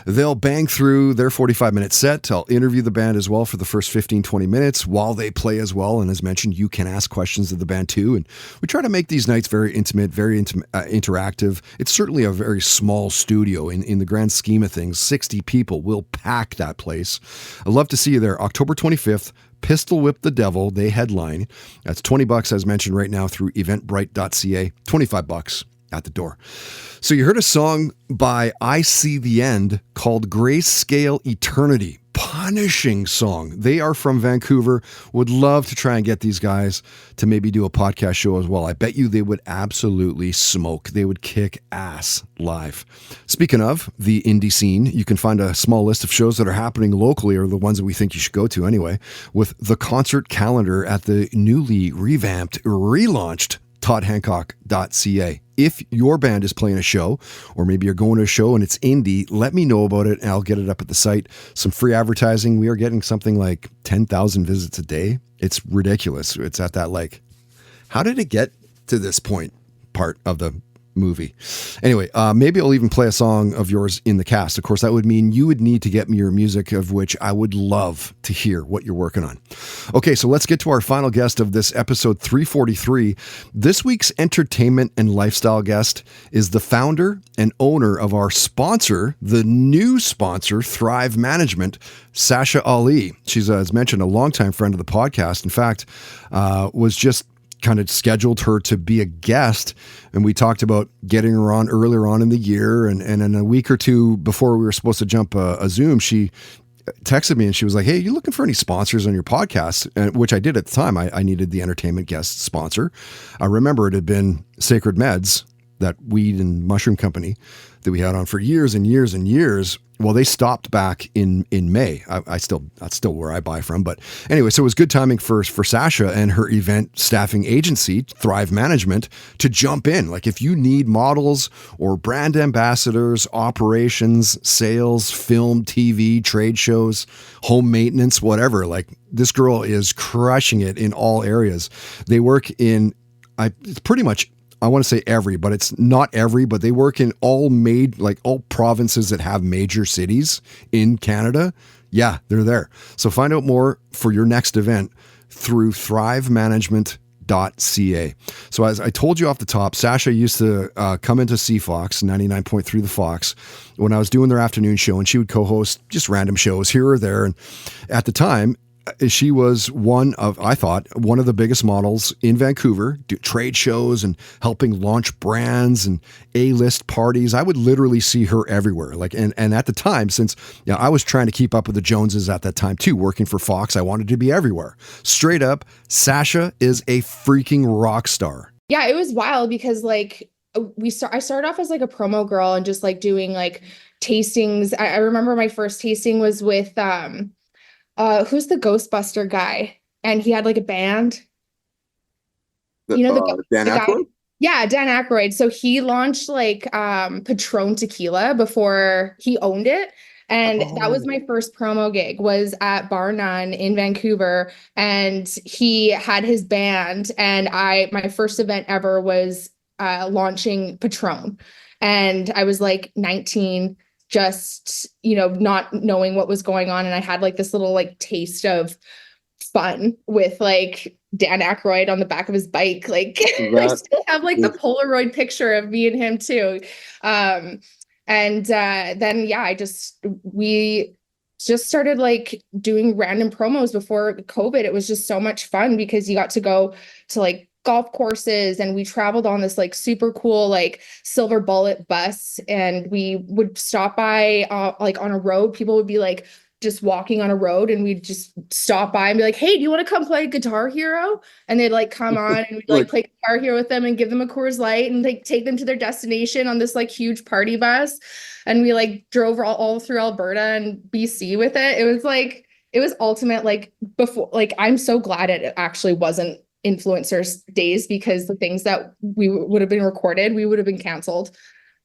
They'll bang through their 45-minute set. I'll interview the band as well for the first 15, 20 minutes while they play as well. And as mentioned, you can ask questions of the band too. And we try to make these nights very intimate, very interactive. It's certainly a very small studio in the grand scheme of things. 60 people will pack that place. I'd love to see you there. October 25th. Pistol Whip the Devil, they headline. That's $20 as mentioned right now through eventbrite.ca. $25 at the door. So you heard a song by I See the End called Grayscale Eternity. Punishing song. They are from Vancouver. Would love to try and get these guys to maybe do a podcast show as well. I bet you they would absolutely smoke. They would kick ass live. Speaking of the indie scene, you can find a small list of shows that are happening locally, or the ones that we think you should go to anyway, with the concert calendar at the newly revamped, relaunched toddhancock.ca. If your band is playing a show, or maybe you're going to a show and it's indie, let me know about it and I'll get it up at the site. Some free advertising. We are getting something like 10,000 visits a day. It's ridiculous. It's at that, like, how did it get to this point part of the movie? Anyway, maybe I'll even play a song of yours in the cast. Of course, that would mean you would need to get me your music, of which I would love to hear what you're working on. Okay, so let's get to our final guest of this episode 343. This week's entertainment and lifestyle guest is the founder and owner of our sponsor, the new sponsor, Thrive Management, Sasha Ali. She's, as mentioned, a longtime friend of the podcast. In fact, was just kind of scheduled her to be a guest, and we talked about getting her on earlier on in the year, and in a week or two before we were supposed to jump a Zoom, she texted me and she was like, hey, you looking for any sponsors on your podcast? Which I did at the time. I needed the entertainment guest sponsor. I remember it had been Sacred Meds, that weed and mushroom company that we had on for years and years and years. Well, they stopped back in May. That's still where I buy from. But anyway, so it was good timing for Sasha and her event staffing agency, Thrive Management, to jump in. Like, if you need models or brand ambassadors, operations, sales, film, TV, trade shows, home maintenance, whatever, like, this girl is crushing it in all areas. They work in, it's pretty much, I want to say every, but it's not every, but they work in all provinces that have major cities in Canada. Yeah, they're there. So find out more for your next event through thrivemanagement.ca. So as I told you off the top, Sasha used to come into CFox, 99.3 The Fox, when I was doing their afternoon show, and she would co-host just random shows here or there. And at the time, she was one of the biggest models in Vancouver, do trade shows and helping launch brands and A-list parties. I would literally see her everywhere. And at the time, since I was trying to keep up with the Joneses at that time too, working for Fox, I wanted to be everywhere. Straight up, Sasha is a freaking rock star. Yeah, it was wild because I started off as like a promo girl and just like doing like tastings. I remember my first tasting was with who's the Ghostbuster guy? And he had like a band. Dan Aykroyd? Yeah, Dan Aykroyd. So he launched like Patron Tequila before he owned it. And that was my first promo gig, was at Bar None in Vancouver. And he had his band. And my first event ever was launching Patron. And I was like 19, just, not knowing what was going on. And I had like this little like taste of fun with like Dan Aykroyd on the back of his bike. Like I still have like the Polaroid picture of me and him too. Then we just started like doing random promos before COVID. It was just so much fun because you got to go to like golf courses, and we traveled on this like super cool like Silver Bullet bus, and we would stop by like on a road. People would be like just walking on a road, and we'd just stop by and be like, hey, do you want to come play Guitar Hero? And they'd like come on, and we'd like play Guitar Hero with them and give them a Coors Light and like take them to their destination on this like huge party bus. And we like drove all through Alberta and BC with it. It was ultimate. Like before, like I'm so glad it actually wasn't influencers days, because the things that we would have been recorded, we would have been canceled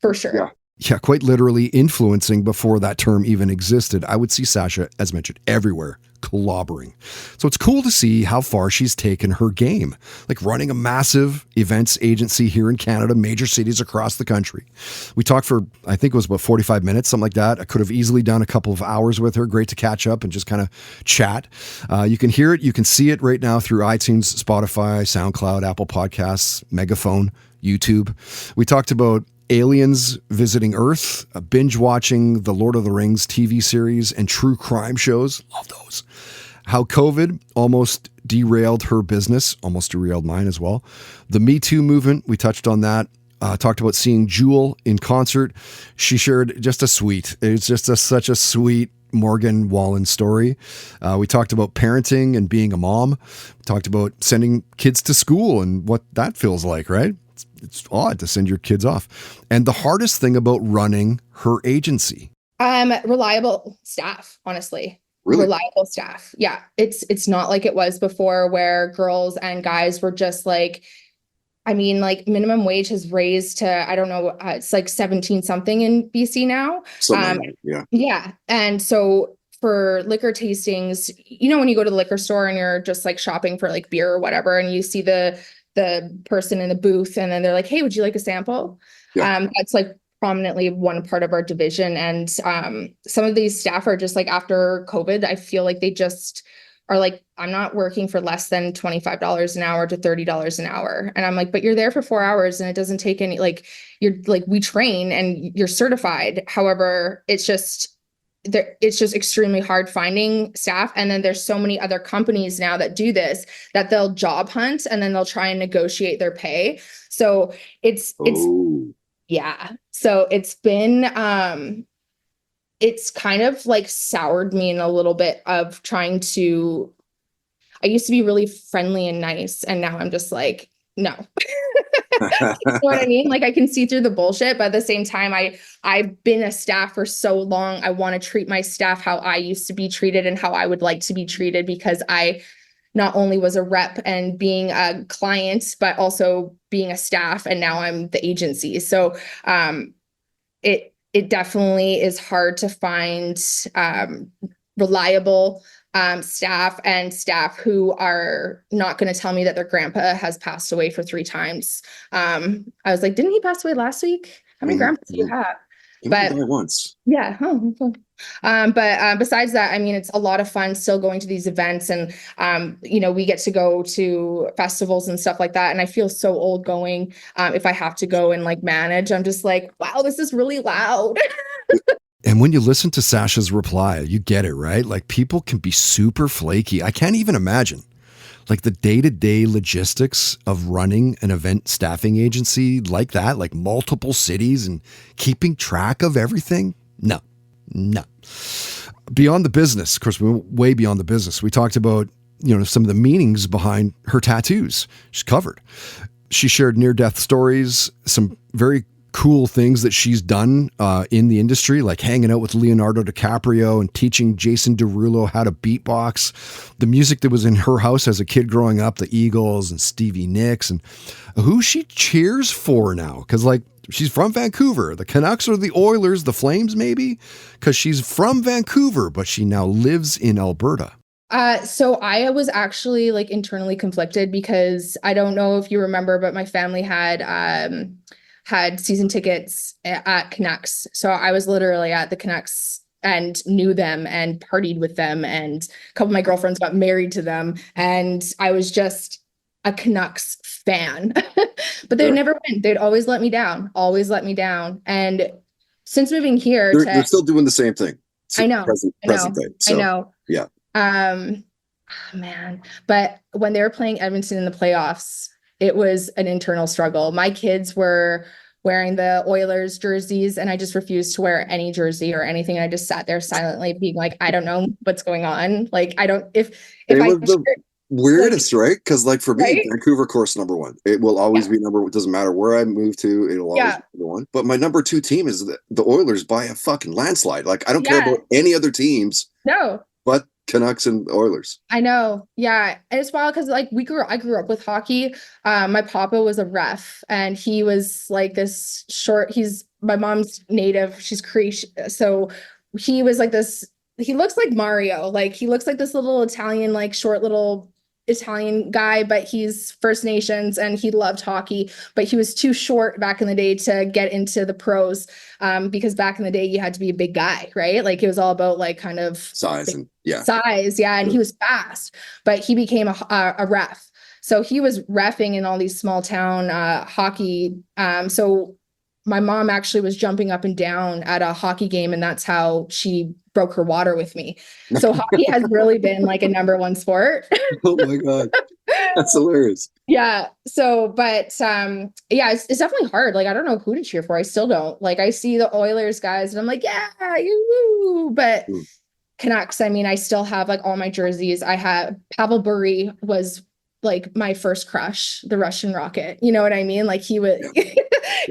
for sure. Yeah. Yeah, quite literally influencing before that term even existed. I would see Sasha, as mentioned, everywhere, clobbering. So it's cool to see how far she's taken her game, like running a massive events agency here in Canada, major cities across the country. We talked for, I think it was about 45 minutes, something like that. I could have easily done a couple of hours with her. Great to catch up and just kind of chat. You can hear it. You can see it right now through iTunes, Spotify, SoundCloud, Apple Podcasts, Megaphone, YouTube. We talked about aliens visiting Earth, binge watching the Lord of the Rings TV series and true crime shows. Love those. How COVID almost derailed her business, almost derailed mine as well. The Me Too movement, we touched on that. Talked about seeing Jewel in concert. She shared just it's just such a sweet Morgan Wallen story. We talked about parenting and being a mom. We talked about sending kids to school and what that feels like, right? It's odd to send your kids off. And the hardest thing about running her agency. Reliable staff, honestly. Really? Reliable staff. Yeah. It's not like it was before, where girls and guys were just like, I mean, like minimum wage has raised to, I don't know, it's like 17 something in BC now. Yeah. Yeah. And so for liquor tastings, you know, when you go to the liquor store and you're just like shopping for like beer or whatever, and you see the person in the booth, and then they're like, hey, would you like a sample? Yeah. That's like prominently one part of our division. And some of these staff are just like, after COVID, I feel like they just are like, I'm not working for less than $25 an hour to $30 an hour. And I'm like, but you're there for 4 hours and it doesn't take any, like, you're like, we train and you're certified. However, it's just extremely hard finding staff. And then there's so many other companies now that do this, that they'll job hunt and then they'll try and negotiate their pay. So yeah. So it's been, it's kind of like soured me in a little bit of trying to, I used to be really friendly and nice, and now I'm just like, no. You know what I mean? Like, I can see through the bullshit, but at the same time, I've been a staff for so long. I want to treat my staff how I used to be treated and how I would like to be treated, because I not only was a rep and being a client, but also being a staff, and now I'm the agency. So it definitely is hard to find reliable staff, and staff who are not going to tell me that their grandpa has passed away for 3 times. I was like, didn't he pass away last week? How many grandpas do you have? But once. Yeah. But besides that, I mean, it's a lot of fun still going to these events, and you know, we get to go to festivals and stuff like that. And I feel so old going. If I have to go and like manage, I'm just like, wow, this is really loud. And when you listen to Sasha's reply, you get it, right? Like, people can be super flaky. I can't even imagine like the day-to-day logistics of running an event staffing agency like that, like multiple cities and keeping track of everything. No. Beyond the business, of course, we went way beyond the business. We talked about, you know, some of the meanings behind her tattoos. She's covered. She shared near-death stories, some very cool things that she's done in the industry, like hanging out with Leonardo DiCaprio and teaching Jason Derulo how to beatbox. The music that was in her house as a kid growing up, the Eagles and Stevie Nicks, and who she cheers for now. Because, like, she's from Vancouver. The Canucks or the Oilers, the Flames maybe, because she's from Vancouver, but she now lives in Alberta. So I was actually like internally conflicted, because I don't know if you remember, but my family had season tickets at Canucks. So I was literally at the Canucks and knew them and partied with them. And a couple of my girlfriends got married to them. And I was just a Canucks fan, but they'd never win. They'd always let me down. And since moving here, they're still doing the same thing. I know. Present day. So, I know. Yeah. Man. But when they were playing Edmonton in the playoffs, it was an internal struggle. My kids were wearing the Oilers jerseys, and I just refused to wear any jersey or anything. I just sat there silently being like, I don't know what's going on. Like, I don't, if I the weirdest, like, right? Because like for me, right? Vancouver course #1. It will always be number. It doesn't matter where I move to. It'll always be #1. But my #2 team is the Oilers by a fucking landslide. Like, I don't care about any other teams. No. but Canucks and Oilers. I know. Yeah. And it's wild because like I grew up with hockey. My papa was a ref and he was like this short, he's my mom's native. She's Creech. So he was like this, he looks like Mario. Like he looks like this little Italian, like short little Italian guy, but he's First Nations and he loved hockey, but he was too short back in the day to get into the pros, because back in the day you had to be a big guy, right? Like it was all about like kind of size and and he was fast, but he became a ref. So he was reffing in all these small town hockey. So my mom actually was jumping up and down at a hockey game, and that's how she broke her water with me. So hockey has really been like a number one sport. Oh my God. That's hilarious. Yeah. So, but yeah, it's definitely hard. Like, I don't know who to cheer for. I still don't. Like, I see the Oilers guys and I'm like, yeah, you. But Canucks, I mean, I still have like all my jerseys. I have Pavel Bure was like my first crush, the Russian Rocket. You know what I mean? Like he would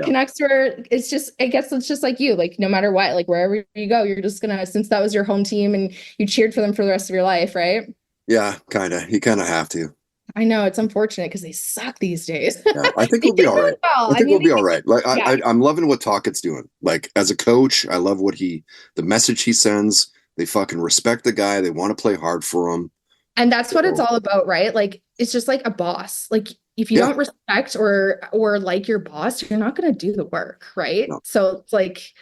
Canucks were, it's just like you, like no matter what, like wherever you go, you're just gonna, since that was your home team and you cheered for them for the rest of your life, right? Yeah, kind of. You kind of have to. I know it's unfortunate because they suck these days. Yeah, I think we'll be all right. I think we'll be all right. Like I'm loving what Tocchet's doing. Like as a coach, I love the message he sends. They fucking respect the guy. They want to play hard for him. And that's what it's all about, right? Like it's just like a boss. Like if you don't respect or like your boss, you're not going to do the work, right? No. So it's like,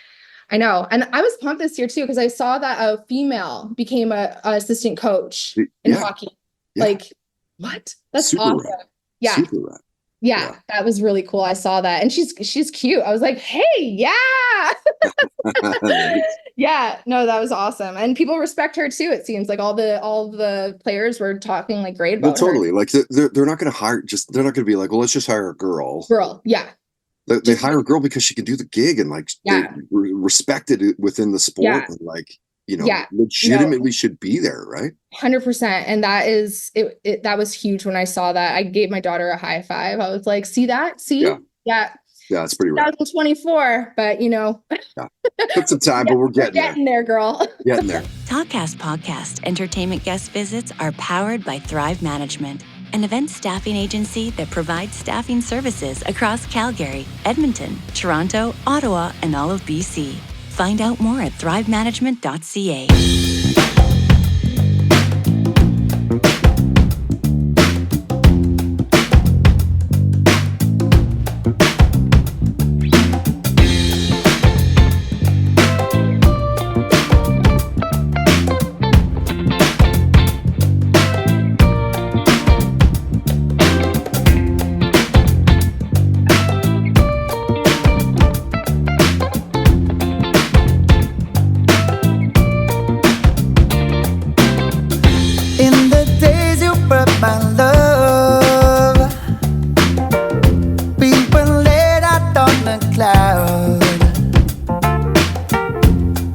I know. And I was pumped this year too, because I saw that a female became a assistant coach in hockey. Yeah. Like, what? That's super awesome. Rad. Yeah. Super rad. Yeah, that was really cool. I saw that. And she's cute. I was like, hey, yeah. Yeah, no, that was awesome. And people respect her too, it seems like all the players were talking like great about her. Totally. Like they're not going to hire they're not going to be like, well, let's just hire a girl. Yeah. They hire a girl because she can do the gig and like they respected it within the sport and like, you know, legitimately should be there, right? 100%. And that is it. That was huge when I saw that. I gave my daughter a high five. I was like, see that? See? Yeah. Yeah, it's pretty rad. 2024, but you know. Took some time, but we're getting there, girl. Getting there. Talkcast Podcast entertainment guest visits are powered by Thrive Management, an event staffing agency that provides staffing services across Calgary, Edmonton, Toronto, Ottawa, and all of BC. Find out more at thrivemanagement.ca.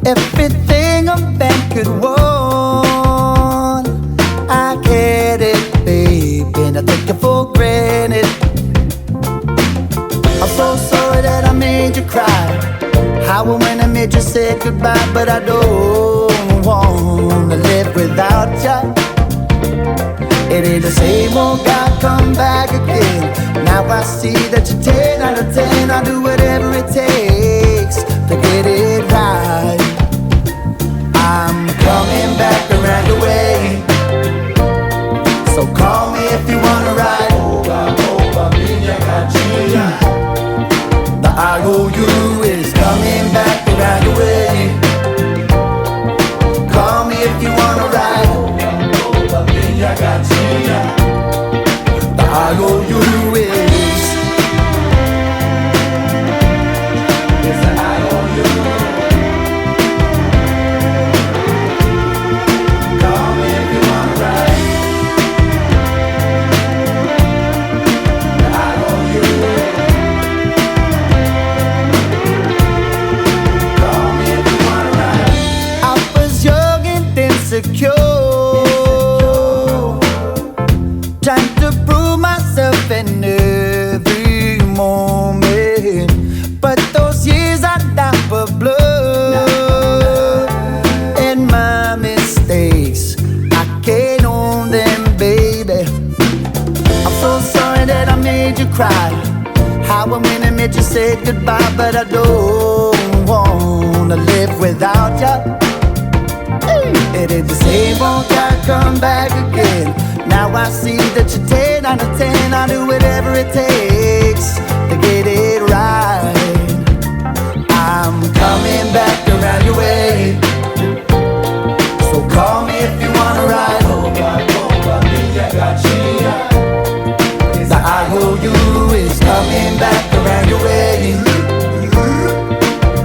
Everything a man could want, I get it, babe, and I take it for granted. I'm so sorry that I made you cry. How and when I made you say goodbye, but I don't wanna live without you. It ain't the same old guy come back again. Now I see that you're 10 out of 10. I'll do whatever it takes to get it right. I'm coming back around your way, so call me if you wanna ride. The IOU is coming back around your way. Call me if you wanna ride. The IOU is the IOU. Call me if you wanna ride. The IOU. Call me if you wanna ride. I was young and insecure, trying to prove myself in every moment, but those years are down for blood, and my mistakes How and when I met you said goodbye, but I don't wanna live without you. It ain't the same, won't I come back again? Now I see that you're 10 out of 10. I'll do whatever it takes to get it right. I'm coming back around your way, so call me if you wanna ride. The IOU is coming back around your way.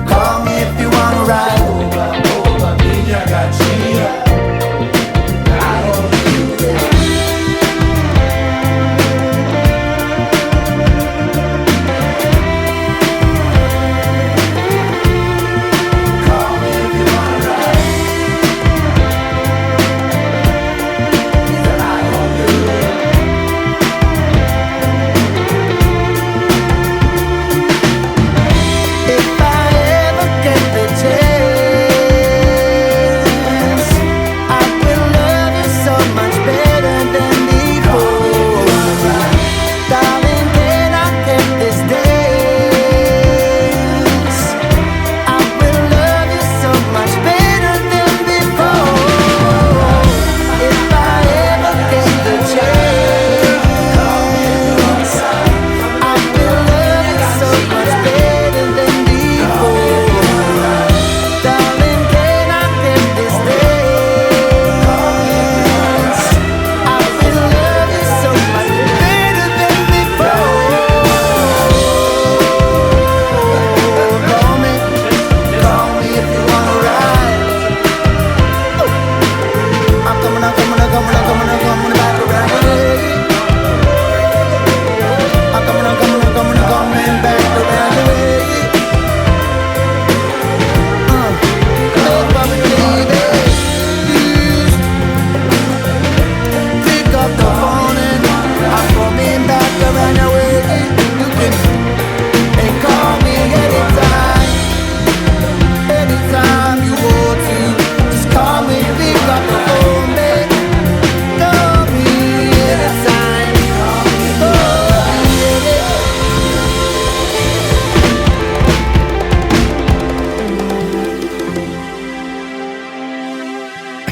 Call me if you wanna ride.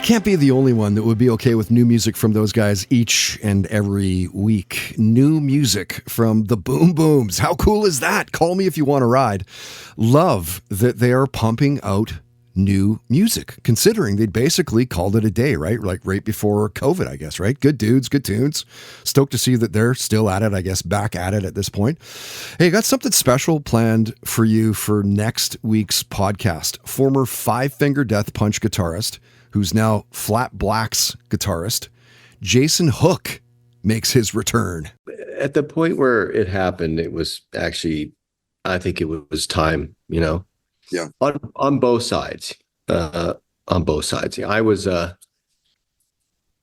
Can't be the only one that would be okay with new music from those guys each and every week. New music from the Boom Booms. How cool is that? Call me if you want to ride. Love that they are pumping out new music, considering they'd basically called it a day, right? Like right before COVID, I guess, right? Good dudes, good tunes. Stoked to see that they're still at it, I guess, back at it at this point. Hey, got something special planned for you for next week's podcast. Former Five Finger Death Punch guitarist, who's now Flat Black's guitarist, Jason Hook, makes his return. At the point where it happened, it was actually, I think it was time, you know? Yeah. On both sides. On both sides. I was, you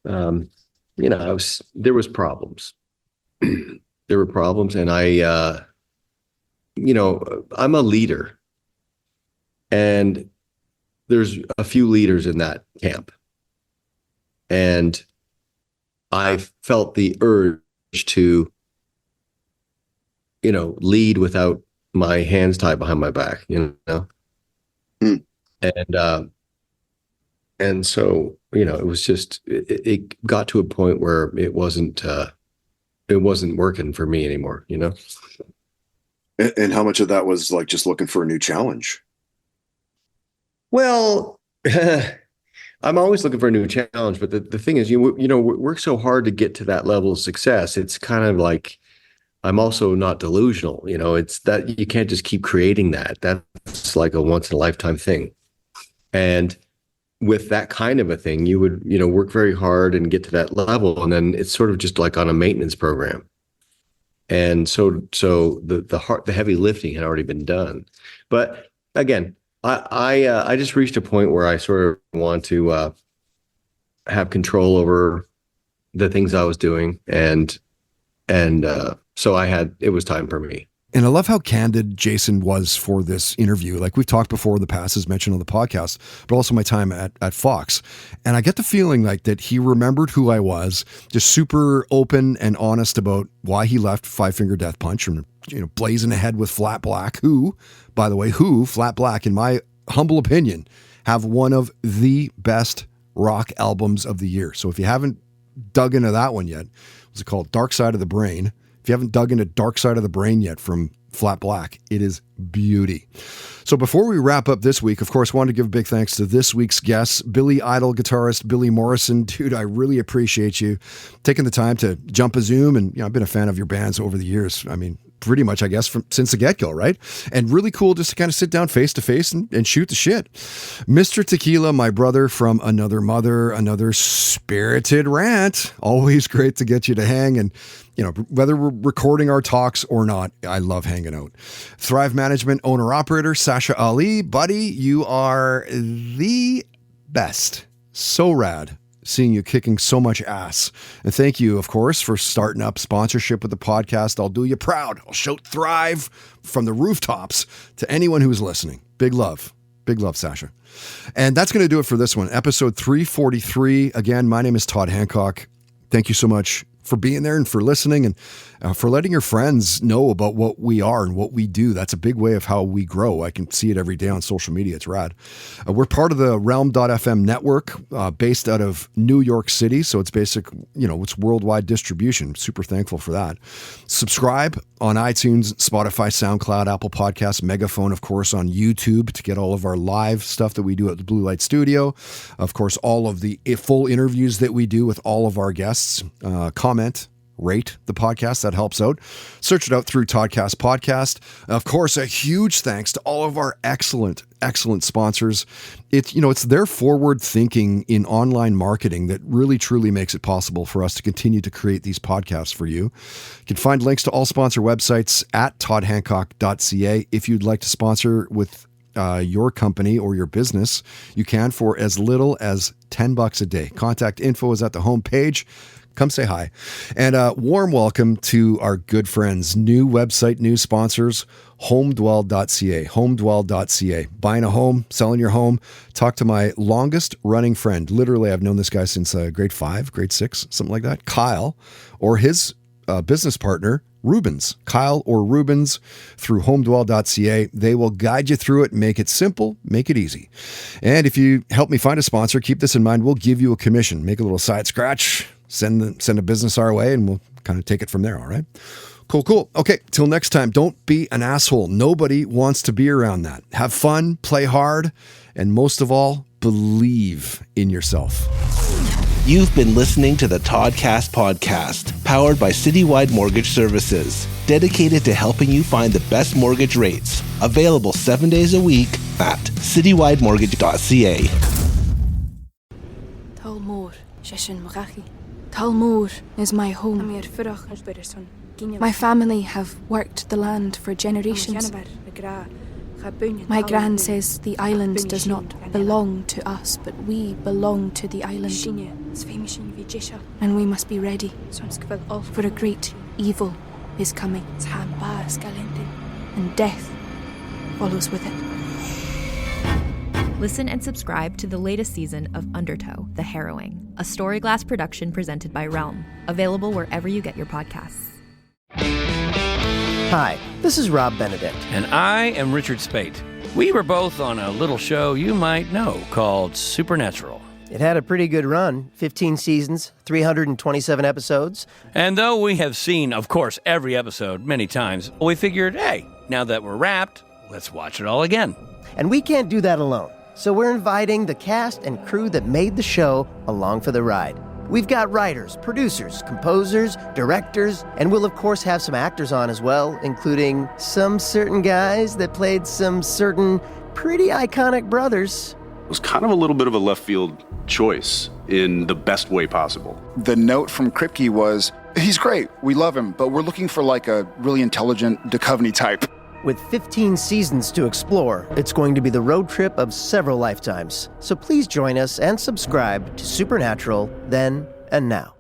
know, there was problems. There were problems, and I, you know, I'm a leader. And there's a few leaders in that camp. And I felt the urge to, you know, lead without my hands tied behind my back, you know? And so, you know, it was just, it got to a point where it wasn't working for me anymore, you know? And how much of that was like just looking for a new challenge? Well, I'm always looking for a new challenge, but the thing is, you know, we work so hard to get to that level of success. It's kind of like, I'm also not delusional, you know, it's that you can't just keep creating that. That's like a once in a lifetime thing. And with that kind of a thing, you would, you know, work very hard and get to that level. And then it's sort of just like on a maintenance program. And so the heavy lifting had already been done. But again, I just reached a point where I sort of want to have control over the things I was doing, and so it was time for me. And I love how candid Jason was for this interview. Like we've talked before in the past, as mentioned on the podcast, but also my time at Fox. And I get the feeling like that he remembered who I was, just super open and honest about why he left Five Finger Death Punch and, blazing ahead with Flat Black, who, by the way, Flat Black, in my humble opinion, have one of the best rock albums of the year. So if you haven't dug into that one yet, what's it called? Dark Side of the Brain. If you haven't dug into Dark Side of the Brain yet from Flat Black, it is beauty. So before we wrap up this week, of course, I wanted to give a big thanks to this week's guests, Billy Idol guitarist Billy Morrison. Dude, I really appreciate you taking the time to jump a Zoom. And I've been a fan of your bands over the years. I mean, pretty much, I guess, since the get-go, right? And really cool just to kind of sit down face-to-face and shoot the shit. Mr. Tequila, my brother from another mother, another spirited rant. Always great to get you to hang. And, whether we're recording our talks or not, I love hanging out. Thrive Management owner-operator, Sasha Ali. Buddy, you are the best. So rad. Seeing you kicking so much ass. And thank you, of course, for starting up sponsorship with the podcast. I'll do you proud. I'll shout Thrive from the rooftops to anyone who's listening. Big love. Big love, Sasha. And that's going to do it for this one. Episode 343. Again, my name is Todd Hancock. Thank you so much for being there and for listening and for letting your friends know about what we are and what we do. That's a big way of how we grow. I can see it every day on social media. It's rad. We're part of the Realm.fm network based out of New York City. So it's it's worldwide distribution. Super thankful for that. Subscribe on iTunes, Spotify, SoundCloud, Apple Podcasts, Megaphone, of course, on YouTube to get all of our live stuff that we do at the Blue Light Studio. Of course, all of the full interviews that we do with all of our guests. Comment, rate the podcast. That helps out. Search it out through Toddcast Podcast. Of course, a huge thanks to all of our excellent sponsors. It's their forward thinking in online marketing that really truly makes it possible for us to continue to create these podcasts for you. You can find links to all sponsor websites at toddhancock.ca. If you'd like to sponsor with your company or your business, you can for as little as $10 a day. Contact info is at the homepage. Come say hi. And a warm welcome to our good friends, new website, new sponsors, homedwell.ca, homedwell.ca. Buying a home, selling your home. Talk to my longest running friend. Literally, I've known this guy since grade 5, grade 6, something like that. Kyle, or his business partner, Rubens. Kyle or Rubens through homedwell.ca. They will guide you through it, make it simple, make it easy. And if you help me find a sponsor, keep this in mind, we'll give you a commission. Make a little side scratch. Send a business our way and we'll kind of take it from there. All right. Cool. Okay. Till next time, don't be an asshole. Nobody wants to be around that. Have fun, play hard, and most of all, believe in yourself. You've been listening to the Toddcast Podcast, powered by Citywide Mortgage Services, dedicated to helping you find the best mortgage rates. Available 7 days a week at citywidemortgage.ca. Talmor, Sheshin Marachi. Talmor is my home. My family have worked the land for generations. My gran says the island does not belong to us, but we belong to the island. And we must be ready, for a great evil is coming, and death follows with it. Listen and subscribe to the latest season of Undertow, The Harrowing, a Storyglass production presented by Realm, available wherever you get your podcasts. Hi, this is Rob Benedict. And I am Richard Spate. We were both on a little show you might know called Supernatural. It had a pretty good run, 15 seasons, 327 episodes. And though we have seen, of course, every episode many times, we figured, hey, now that we're wrapped, let's watch it all again. And we can't do that alone. So we're inviting the cast and crew that made the show along for the ride. We've got writers, producers, composers, directors, and we'll of course have some actors on as well, including some certain guys that played some certain pretty iconic brothers. It was kind of a little bit of a left field choice in the best way possible. The note from Kripke was, he's great, we love him, but we're looking for like a really intelligent Duchovny type. With 15 seasons to explore, it's going to be the road trip of several lifetimes. So please join us and subscribe to Supernatural Then and Now.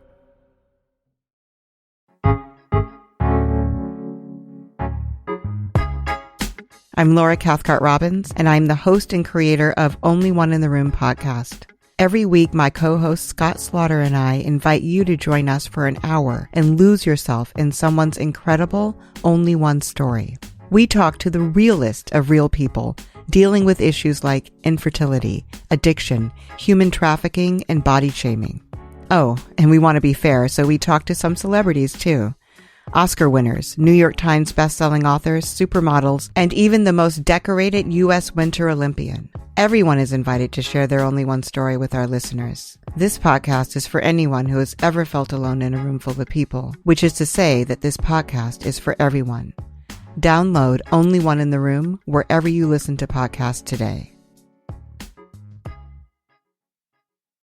I'm Laura Cathcart-Robbins, and I'm the host and creator of Only One in the Room podcast. Every week, my co-host Scott Slaughter and I invite you to join us for an hour and lose yourself in someone's incredible Only One story. We talk to the realest of real people, dealing with issues like infertility, addiction, human trafficking, and body shaming. Oh, and we want to be fair, so we talk to some celebrities too. Oscar winners, New York Times bestselling authors, supermodels, and even the most decorated U.S. Winter Olympian. Everyone is invited to share their Only One story with our listeners. This podcast is for anyone who has ever felt alone in a room full of people, which is to say that this podcast is for everyone. Download Only One in the Room wherever you listen to podcasts today.